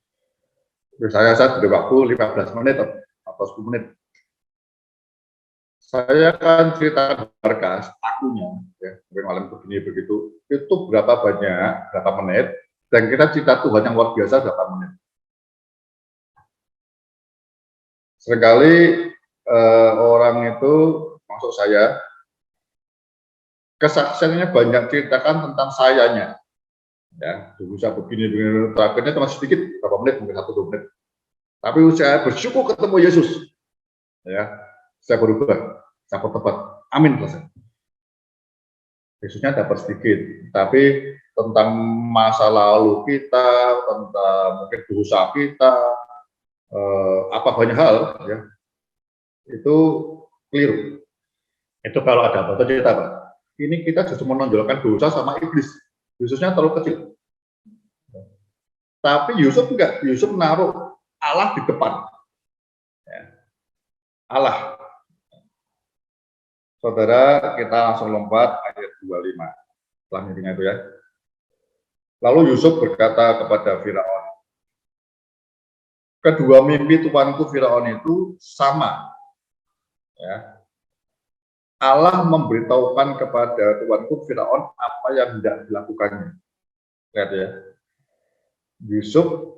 misalnya saya beri waktu 15 menit atau 10 menit, saya akan ceritakan berkas akunya, ya, malam begini begitu, itu berapa banyak, berapa menit, dan kita cerita Tuhan yang luar biasa berapa menit. Seringkali orang itu, maksud saya, kesaksiannya banyak ceritakan tentang sayanya, ya, bisa begini, terakhirnya cuma sedikit, berapa menit, mungkin 1-2 menit. Tapi saya bersyukur ketemu Yesus, ya, saya berubah, saya bertobat, amin, selesai. Yesusnya dapat sedikit, tapi tentang masa lalu kita, tentang mungkin dosa kita, apa banyak hal, ya, itu keliru. Itu kalau ada apa cerita, Pak. Ini kita justru menonjolkan dosa sama iblis. Yesusnya terlalu kecil. Tapi Yusuf enggak, Yusuf menaruh Allah di depan. Ya. Allah. Saudara, kita langsung lompat ayat 25. Setelah mimpinya itu ya. Lalu Yusuf berkata kepada Firaun, kedua mimpi tuanku Firaun itu sama. Ya. Allah memberitahukan kepada tuanku Firaun apa yang hendak dilakukannya. Lihat ya. Yusuf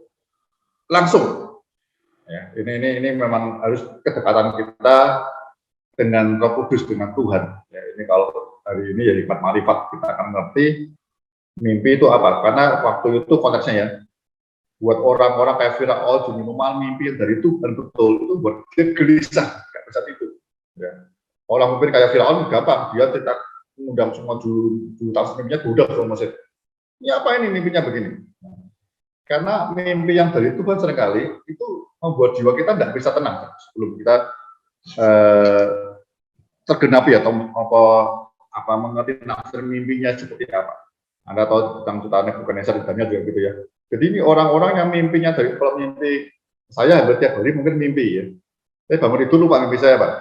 langsung. Ya, ini memang harus kedekatan kita dengan Roh Kudus, dengan Tuhan. Ya, ini kalau hari ini ya hikmat marifat, kita akan mengerti mimpi itu apa. Karena waktu itu konteksnya ya, buat orang-orang kayak Firaun, minimal mimpi yang dari Tuhan betul, itu buat dia gelisah, nggak bisa tidur. Ya. Orang mungkin kayak Firaun gampang, dia tidak mengundang semua juru tahu mimpinya, udah semua Mesir. Ini apa ini mimpinya begini? Karena mimpi yang dari Tuhan seringkali itu membuat jiwa kita tidak bisa tenang sebelum kita tergenapi atau apa mengerti nafsir mimpinya seperti apa. Anda tahu tentang cerita Nebukadnezar dan Daniel juga gitu ya. Jadi ini orang-orang yang mimpinya dari, kalau mimpi saya hampir tiap hari mungkin mimpi ya. Saya bangun itu lupa mimpi saya, Pak.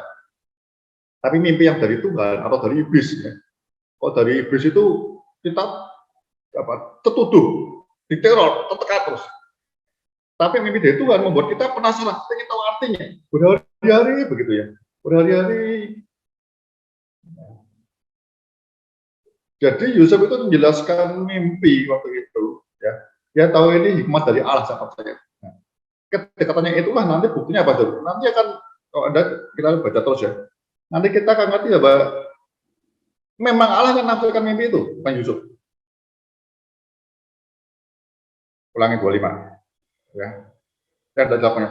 Tapi mimpi yang dari Tuhan atau dari iblis ya. Kalau dari iblis itu kita tertuduh, diteror, tertekan terus. Tapi mimpi dari Tuhan membuat kita penasaran, ingin tahu artinya. Berhari-hari begitu ya. Berhari-hari. Jadi Yusuf itu menjelaskan mimpi waktu itu, ya. Dia tahu ini hikmat dari Allah, sahabat saya. Nah, kedekatannya itulah nanti buktinya apa tuh? Nanti akan, kalau Anda kita baca terus ya. Nanti kita akan ngerti ya, bahwa memang Allah yang menafsirkan mimpi itu, bukan Yusuf. Ulangi 25, ya. Saya ada jawabannya,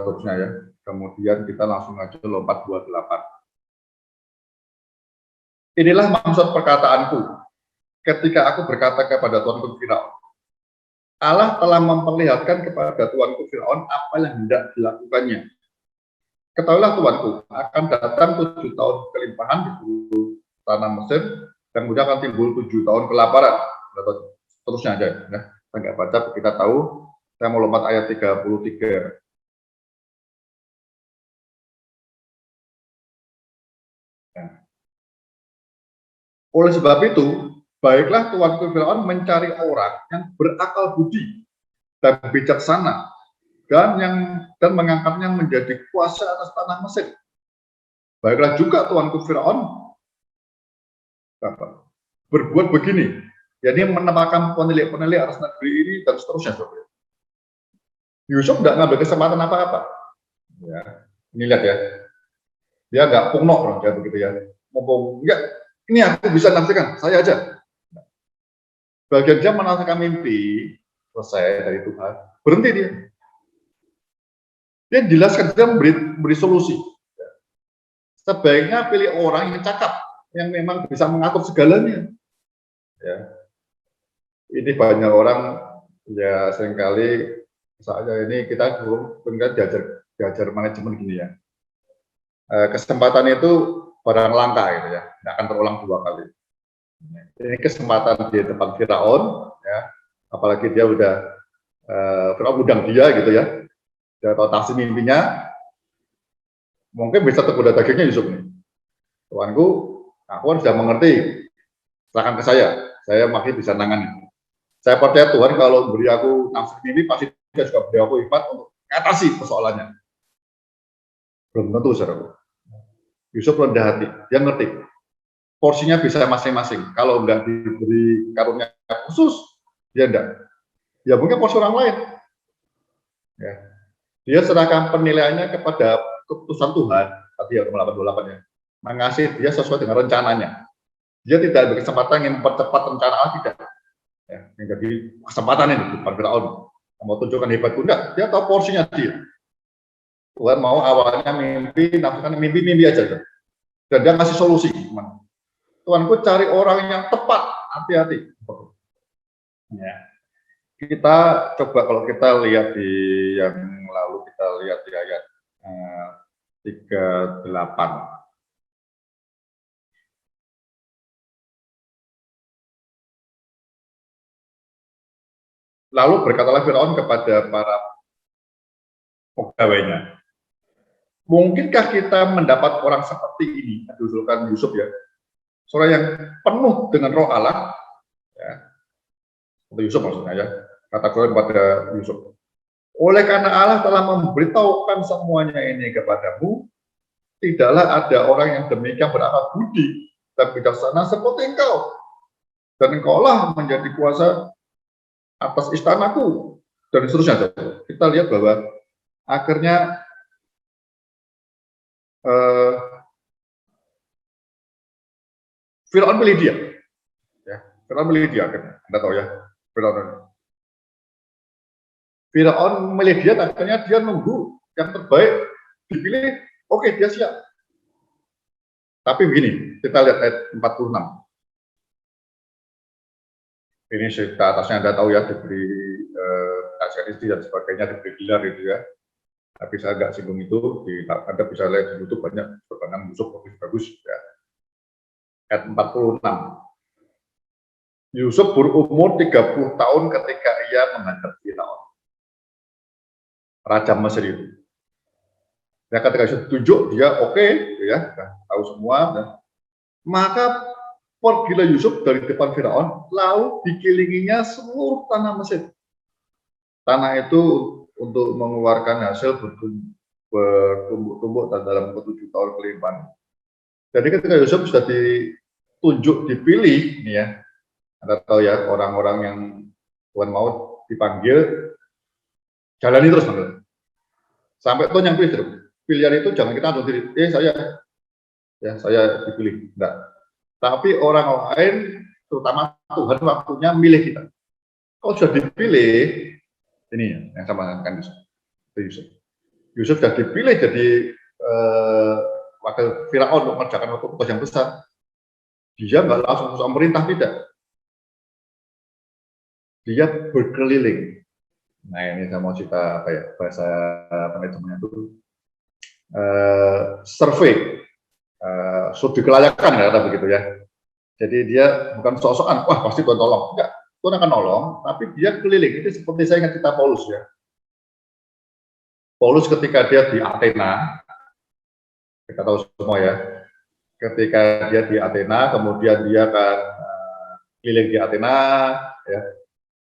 seterusnya ya. Kemudian kita langsung aja lompat 28. Inilah maksud perkataanku. ketika aku berkata kepada tuanku Firaun, Allah telah memperlihatkan kepada tuanku Firaun apa yang hendak dilakukannya. Ketahuilah tuanku, akan datang 7 tahun kelimpahan di seluruh tanah Mesir, dan kemudian akan timbul 7 tahun kelaparan. Terusnya aja, ya. Saya nggak baca, kita tahu. Saya mau lompat ayat 33. Nah. Oleh sebab itu, baiklah tuanku Firaun mencari orang yang berakal budi dan bijaksana, dan mengangkatnya menjadi kuasa atas tanah Mesir. Baiklah juga tuanku Firaun berbuat begini, jadi menempatkan penilik-penilik atas negeri ini dan seterusnya. Yusuf tidak ngambil kesempatan apa-apa. Ya, ini lihat ya, dia nggak pungnok orang dia begitu ya. Ngomong enggak, ini aku bisa nafsirkan, saya aja. Bagian dia menafsirkan mimpi selesai dari Tuhan, berhenti dia. Dia jelaskan, dia memberi solusi. Sebaiknya pilih orang yang cakap, yang memang bisa mengatur segalanya. Ya. Ini banyak orang ya seringkali, misalnya ini kita dulu diajar manajemen gini ya. Kesempatan itu barang langka gitu ya, tidak akan terulang 2 kali. Ini kesempatan di depan Firaun, ya, apalagi dia udah Firaun undang dia gitu ya, dia tahu tafsir mimpinya, mungkin bisa tergoda dagingnya Yusuf nih. Tuanku, aku kan sudah mengerti, serahkan ke saya makin bisa nangani. Saya percaya Tuhan kalau beri aku tafsir mimpi, pasti dia juga beri aku hikmat untuk mengatasi persoalannya. Belum tentu, saudaraku. Yusuf rendah hati, dia ngerti. Porsinya bisa masing-masing. Kalau enggak diberi karunia khusus, dia enggak. Ya mungkin porsi orang lain. Ya. Dia serahkan penilaiannya kepada keputusan Tuhan, tadi ya 828 ya. Mengasihi dia sesuai dengan rencananya. Dia tidak berkesempatan yang mempercepat rencana Allah, tidak. Ya, yang jadi kesempatan ini di depan Firaun. Mau tunjukkan hebat enggak, dia tahu porsinya dia. Tuhan mau awalnya mimpi, nafsukan mimpi aja. Dan dia ngasih solusi. Tuanku cari orang yang tepat, hati-hati. Ya. Kita coba kalau kita lihat di yang lalu, kita lihat di ayat 38. Lalu berkatalah Firaun kepada para pegawainya, mungkinkah kita mendapat orang seperti ini, diusulkan Yusuf ya, seorang yang penuh dengan roh Allah, ya, untuk Yusuf maksudnya ya, kata Tuhan kepada Yusuf, oleh karena Allah telah memberitahukan semuanya ini kepadamu, tidaklah ada orang yang demikian berakal budi dan bijaksana seperti engkau, dan engkaulah menjadi kuasa atas istanaku, dan seterusnya. Kita lihat bahwa akhirnya Firaun pilih dia. Ya, Firaun pilih dia akhirnya. Anda tahu ya, Firaun milih dia, akhirnya dia nunggu yang terbaik dipilih, oke, dia siap. Tapi begini, kita lihat ayat 46. Ini cerita atasnya Anda tahu ya, diberi kasihan istri dan sebagainya, diberi gelar gitu ya. Tapi saya nggak singgung itu, Anda bisa lihat di YouTube banyak pertanyaan Yusuf bagus ya. Ayat 46. Yusuf berumur 30 tahun ketika ia menghadap Firaun, Raja Mesir itu. Ya, ketika Yusuf tunjuk dia oke, ya, tahu semua. Dan maka pergilah Yusuf dari depan Firaun, lalu dikelilinginya seluruh tanah Mesir. Tanah itu untuk mengeluarkan hasil bertumbuk-tumbuk dalam 7 tahun kelimpahan. Jadi ketika Yusuf sudah ditunjuk, dipilih, nih ya, Anda tahu ya, orang-orang yang Tuhan mau dipanggil, jalani terus, sampai Tuhan yang pilih. Pilihan itu jangan kita ambil diri, saya dipilih, enggak. Tapi orang lain, terutama Tuhan, waktunya milih kita. Kalau sudah dipilih, ini yang sama dengan Yusuf. Yusuf sudah dipilih jadi wakil Firaun untuk mengerjakan tugas yang besar. Dia nggak langsung merintah, tidak. dia berkeliling. Nah ini saya mau cerita apa ya, bahasa manajemennya itu survei, studi kelayakan ya, kata begitu ya. Jadi dia bukan sok-sokan, wah pasti Tuhan tolong. Enggak, Tuhan akan nolong, tapi dia keliling. Itu seperti saya ingat cerita Paulus ya. Paulus ketika dia di Athena, kita tahu semua ya, ketika dia di Athena, kemudian dia akan keliling di Athena, ya.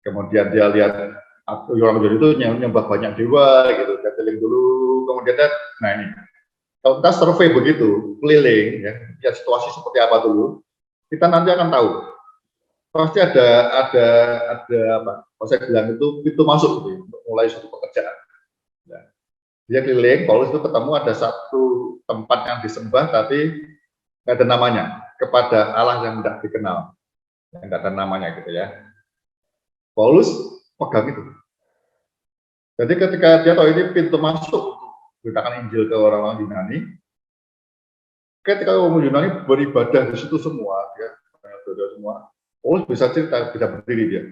Kemudian dia lihat orang Yahudi itu nyembah banyak dewa, gitu. Dia keliling dulu, kemudian dia, nah ini, kalau kita survei begitu, keliling, ya situasi seperti apa dulu, kita nanti akan tahu. Pasti ada apa? Kalau saya bilang itu pintu masuk gitu, untuk mulai suatu pekerjaan. Ya. Dia keliling, Paulus itu ketemu ada satu tempat yang disembah, tapi nggak ada namanya, kepada Allah yang tidak dikenal, yang nggak ada namanya gitu ya. Paulus pegang itu. Jadi ketika dia tahu ini pintu masuk beritakan Injil ke orang-orang Yunani, ketika orang Yunani beribadah di situ semua, ya, semua, Paulus bisa cerita, bisa berdiri dia.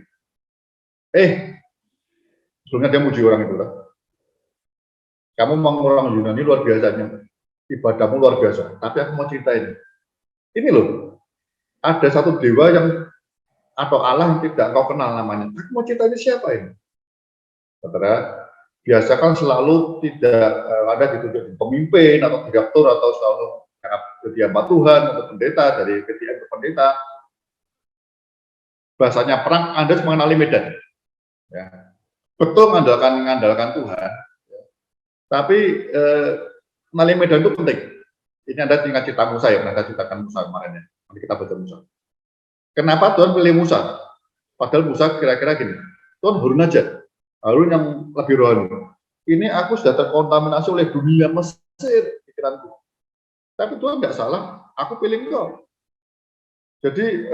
Sebelumnya dia muji orang itu lah. Kamu memang orang Yunani luar biasanya, ibadahmu luar biasa. Tapi aku mau ceritain, ini loh, ada satu dewa yang atau Allah yang tidak kau kenal namanya. Aku mau cerita ini siapa ini? Saudara, biasa kan selalu tidak ada ditunjuk pemimpin atau direktur atau selalu jadi hamba Tuhan atau pendeta dari ketika ke pendeta. Bahasanya perang, Anda harus mengenali medan. Ya. Betul mengandalkan Tuhan, ya. Tapi mengenali medan itu penting. Ini Anda tinggal cerita Musa ya, pernah ceritakan Musa kemarin ya. Nanti kita baca Musa. Kenapa Tuhan pilih Musa? Padahal Musa kira-kira gini, Tuhan Harun aja. Harun yang lebih rohani. Ini aku sudah terkontaminasi oleh dunia Mesir, pikiranku. Tapi Tuhan nggak salah, aku pilih engkau. Jadi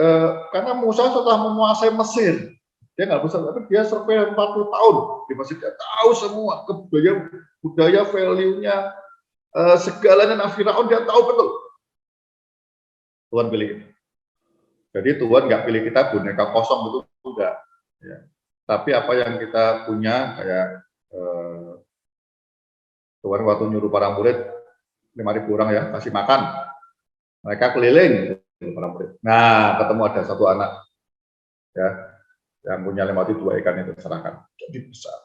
karena Musa setelah menguasai Mesir, dia nggak bisa, tapi dia survei 40 tahun di Mesir, dia tahu semua budaya value-nya, segalanya Nabi Firaun dia tahu betul. Tuhan pilih kita. Jadi Tuhan nggak pilih kita boneka kosong itu enggak. Ya. Tapi apa yang kita punya, kayak Tuhan waktu nyuruh para murid 5.000 orang ya kasih makan, mereka keliling para murid. Nah ketemu ada satu anak ya yang punya 5 ikan itu diserahkan, jadi besar.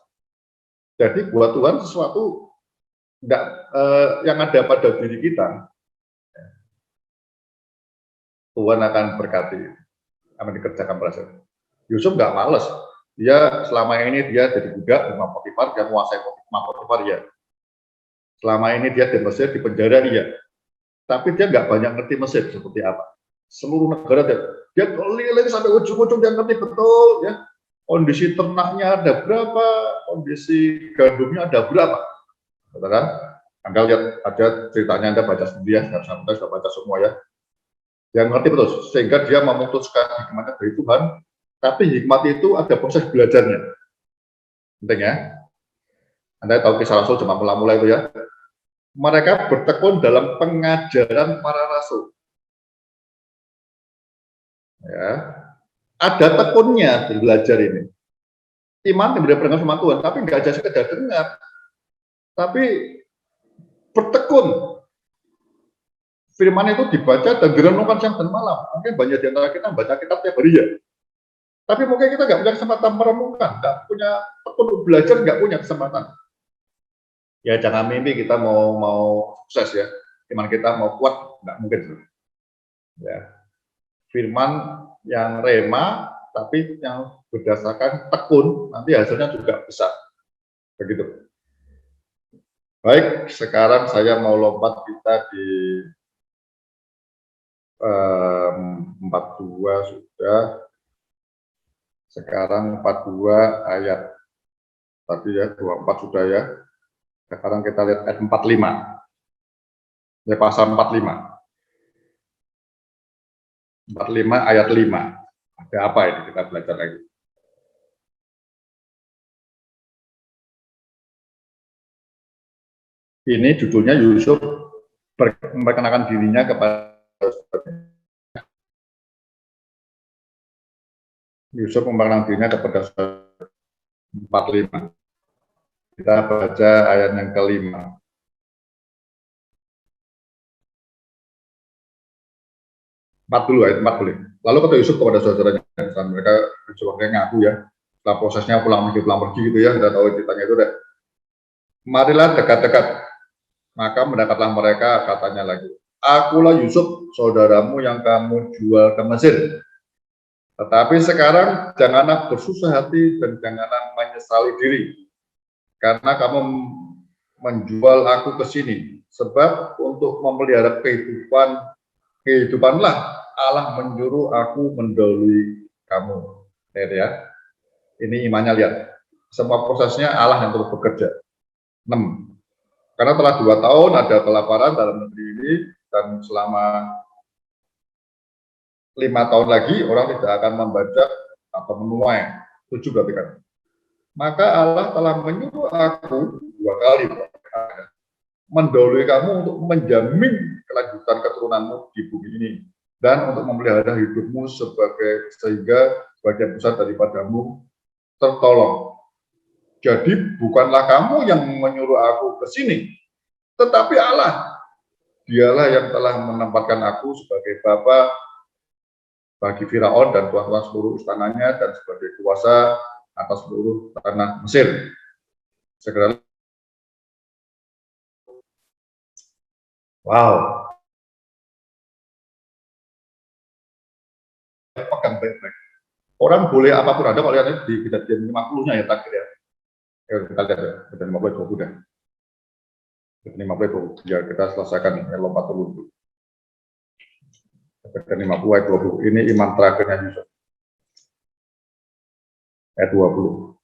Jadi buat Tuhan sesuatu enggak yang ada pada diri kita, Tuhan akan berkati, akan dikerjakan berhasil. Yusuf nggak males, dia selama ini dia jadi budak di rumah Potifar, dia menguasai rumah Potifar ya. Selama ini dia di Mesir, di penjara dia, tapi dia nggak banyak ngerti Mesir seperti apa. Seluruh negara dia keliling sampai ujung-ujung, dia ngerti betul ya. Kondisi ternaknya ada berapa, kondisi gandumnya ada berapa. Saudara, Anda lihat ada ceritanya, Anda baca sendiri ya, Anda sudah baca semua ya. Dia ngerti betul, sehingga dia memutuskan hikmatnya dari Tuhan, tapi hikmat itu ada proses belajarnya. Penting ya. Anda tahu kisah Rasul cuma mula-mula itu ya. Mereka bertekun dalam pengajaran para rasul. Ya. Ada tekunnya belajar ini. Iman tidak berdengar sama Tuhan, tapi nggak aja sekedar dengar. Tapi bertekun. Firman itu dibaca dan direnungkan siang dan malam. Mungkin banyak di antara kita membaca kitab tiap hari ya. Tapi mungkin kita nggak punya kesempatan merenungkan, nggak punya tekun belajar, nggak punya kesempatan. Ya jangan mimpi kita mau sukses ya, iman kita mau kuat, nggak mungkin. Ya. Firman yang rema, tapi yang berdasarkan tekun, nanti hasilnya juga besar. Begitu. Baik, sekarang saya mau lompat kita di 42 sudah. Sekarang 42 ayat. Tadi ya, 24 sudah ya. Sekarang kita lihat ayat 45. Ya, pasal 45. 45 ayat 5. Ada apa ini? Kita belajar lagi. Ini judulnya Yusuf memperkenalkan dirinya kepada Yusuf memandang dirinya kepada 45. Kita baca ayat yang kelima. Ayat 4 boleh. Lalu kata Yusuf kepada saudaranya, dan mereka coba ngaku ya, setelah prosesnya pulang pergi gitu ya, udah tahu ceritanya itu deh. Marilah dekat-dekat. Maka mendekatlah mereka, katanya lagi, akulah Yusuf, saudaramu yang kamu jual ke Mesir. Tetapi sekarang janganlah bersusah hati dan janganlah menyesali diri, karena kamu menjual aku ke sini, sebab untuk memelihara kehidupanlah Allah menyuruh aku mendahului kamu. Lihat ya, ini imannya, lihat. Semua prosesnya Allah yang terus bekerja. 6. Karena telah 2 tahun ada kelaparan dalam negeri ini, dan selama 5 tahun lagi orang tidak akan membaca atau menuai. 7 berarti kan. Maka Allah telah menyuruh aku 2 kali mendahului kamu untuk menjamin kelanjutan keturunanmu di bumi ini, dan untuk memelihara hidupmu sehingga sebagian besar daripadamu tertolong. Jadi bukanlah kamu yang menyuruh aku ke sini, tetapi Allah. Dialah yang telah menempatkan aku sebagai bapa bagi Firaun dan tuan-tuan seluruh istananya, dan sebagai kuasa atas seluruh tanah Mesir. Segera. Wow. Pegang baik-baik. Orang boleh apapun ada, kalau lihat di Kejadian 50-nya ya terakhir ya. Kita lihat ya, Kejadian 50 itu udah. Kejadian 50 itu ya, kita selesaikan lompat dulu. Kejadian 50 ayat 20. Ini iman terakhirnya Yusuf. Ayat 20.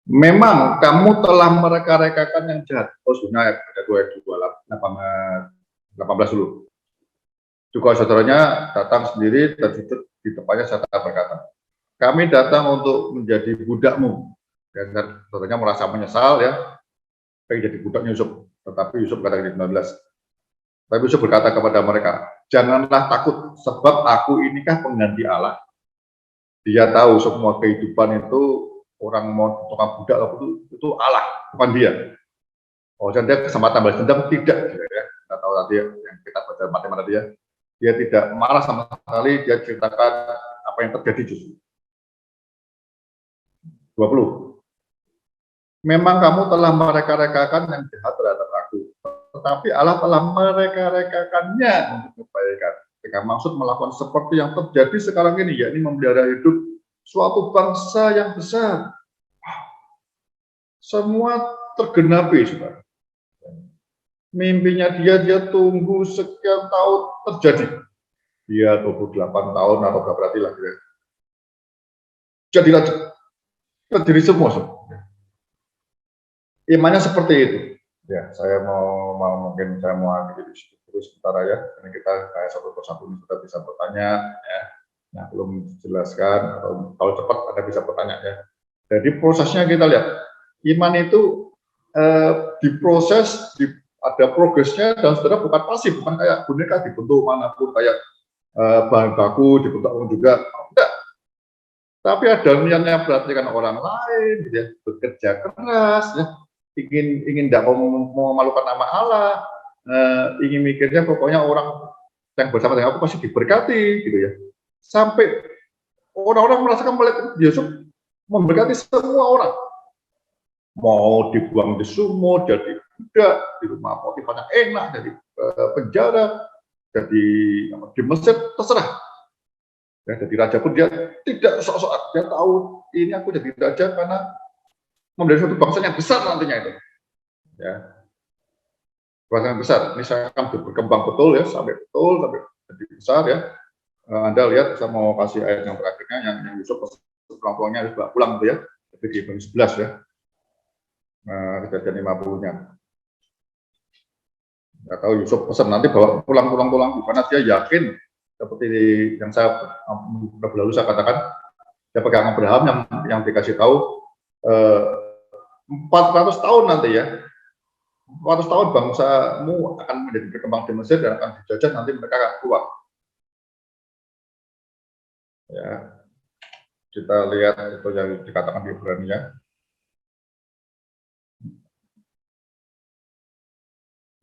Memang kamu telah mereka-rekakan yang jahat. Oh, sebenarnya ada 2 ayat 18 dulu. Juga saudaranya datang sendiri dan sujud di tempatnya serta berkata, kami datang untuk menjadi budakmu. Dan saudaranya merasa menyesal ya, pengen jadi budaknya Yusuf. Tetapi Yusuf kata di 19. Tapi Yusuf berkata kepada mereka, janganlah takut, sebab aku inikah pengganti Allah. Dia tahu semua kehidupan itu, orang mau tukang budak itu Allah, bukan dia. Oh, dan dia kesempatan balas dendam tidak, ya. Kita tahu tadi ya, yang kita baca matematika tadi ya. Dia tidak marah sama sekali, dia ceritakan apa yang terjadi justru. 20. Memang kamu telah mereka-rekakan yang jahat terhadap aku, tetapi Allah telah mereka-rekakannya untuk kebaikan. Dengan maksud melakukan seperti yang terjadi sekarang ini, yakni memelihara hidup suatu bangsa yang besar. Semua tergenapi, saudara. Mimpinya dia tunggu sekian tahun terjadi. Dia 28 tahun atau berapa berarti lah. Jadi raja. Terjadi semua, saudara. Imannya seperti itu. Ya, saya mungkin saya mau akhiri terus sebentar ya. Ini kita kayak satu persatu kita bisa bertanya ya. Nah, belum dijelaskan atau kalau cepat Anda bisa bertanya ya. Jadi prosesnya kita lihat. Iman itu diproses, ada progresnya, dan saudara bukan pasif, bukan kayak boneka dibentuk manapun kayak bahan baku dibentuk juga. Enggak. Tapi ada niatnya perhatikan orang lain, gitu ya, bekerja keras, ya. Ingin tidak mau memalukan nama Allah, ingin mikirnya pokoknya orang yang bersama dengan aku pasti diberkati, gitu ya. Sampai orang-orang merasakan melihat Yusuf memberkati semua orang. Mau dibuang di sumur, jadi budak, di rumah Potifar yang enak, jadi penjara, jadi di Mesir, terserah. Ya, jadi raja pun dia tidak sok-sok, dia tahu ini aku jadi raja karena memiliki suatu bangsa yang besar nantinya itu. Ya, bangsa yang besar. Ini saya akan berkembang betul ya, sampai jadi besar ya. Anda lihat, saya mau kasih ayat yang terakhirnya, yang Yusuf pulang-pulangnya harus pulang gitu ya, jadi di bagian 11 ya. Kejadian 50-nya. Nggak tahu Yusuf pesan nanti bawa pulang karena dia yakin seperti yang saya lalu saya katakan, dia pegang Abraham yang dikasih tahu 400 tahun nanti ya, 400 tahun bangsamu akan menjadi berkembang di Mesir dan akan dijajah, nanti mereka akan keluar. Ya, kita lihat itu yang dikatakan di Ibrani-nya.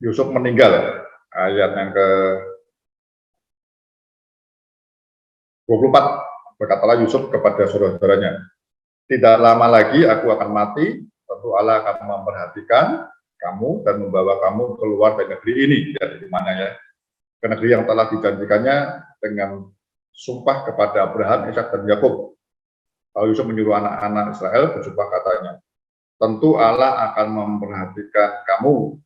Yusuf meninggal, ayat yang ke-24, berkatalah Yusuf kepada saudara-saudaranya, tidak lama lagi aku akan mati, tentu Allah akan memperhatikan kamu dan membawa kamu keluar dari negeri ini, dari mana ya, ke negeri yang telah dijanjikannya dengan sumpah kepada Abraham, Ishak dan Yakub. Lalu Yusuf menyuruh anak-anak Israel bersumpah katanya, tentu Allah akan memperhatikan kamu.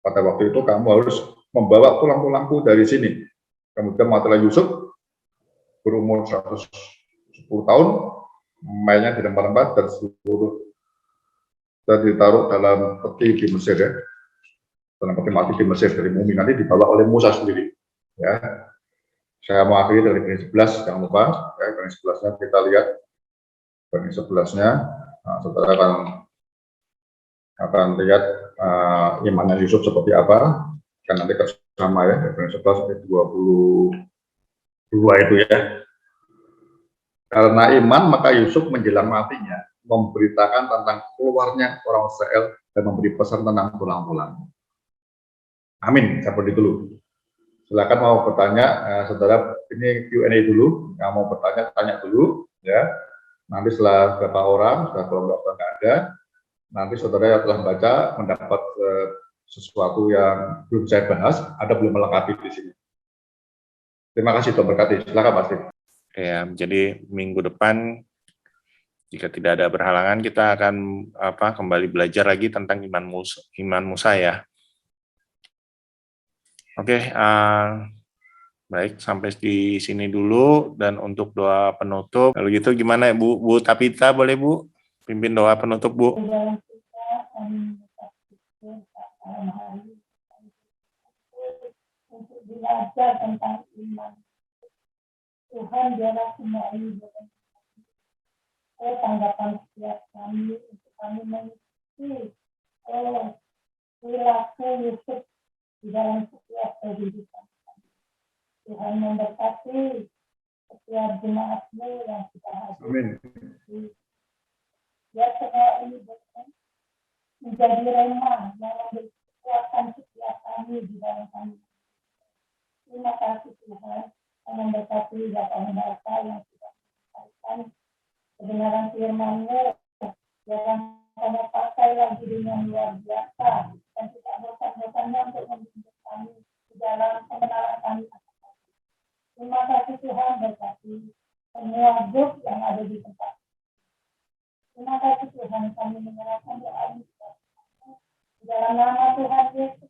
Pada waktu itu kamu harus membawa tulang-tulangku dari sini. Kemudian matilah Yusuf berumur 110 tahun, mayatnya dirempah-rempah dan seluruh dan ditaruh dalam peti di Mesir ya. Dalam peti mati di Mesir, dari mumi nanti dibawa oleh Musa sendiri. Ya. Saya mau akhiri dari bagian 11, jangan lupa ya, bagian 11-nya kita lihat. Bagian 11-nya, nah, saudara akan lihat imannya Yusuf seperti apa, kan nanti sama ya, bagian 11 sampai 22 itu ya. Karena iman maka Yusuf menjelang matinya memberitakan tentang keluarnya orang Israel dan memberi pesan tentang tulang-tulang. Amin, seperti dulu. Silakan mau bertanya, saudara, ini Q&A dulu. Yang mau bertanya, tanya dulu, ya. Nanti setelah berapa orang, setelah kelompok nggak ada, nanti saudara yang telah baca mendapat sesuatu yang belum saya bahas, ada belum melengkapi di sini. Terima kasih, Tuhan berkati. Silakan, Pak Steve. Ya, jadi minggu depan jika tidak ada berhalangan kita akan kembali belajar lagi tentang iman Musa ya. Oke, baik sampai di sini dulu, dan untuk doa penutup. Lalu gitu gimana Bu? Bu Tapita boleh Bu pimpin doa penutup Bu? Untuk belajar tentang iman. Tuhan biarlah semua ini tanggapan setiap kami untuk kami mengikuti perilaku Yusuf di dalam setiap kehidupan kami. Tuhan memberkati setiap jemaat-Mu yang kita hadir. Amin. Biar semua ini menjadi rema yang memberi kekuatan setiap kami di dalam kami. Terima kasih Tuhan yang memberkati Bapak-Bapak yang sudah menyampaikan kebenaran firman-Mu, yang kami pakai lagi dengan luar biasa, dan tidak bosan-bosannya untuk membimbing kami di dalam kebenaran kami. Terima kasih Tuhan, berkati semua grup yang ada di tempat. Terima kasih Tuhan, kami menyerahkan doa ini di dalam nama Tuhan Yesus.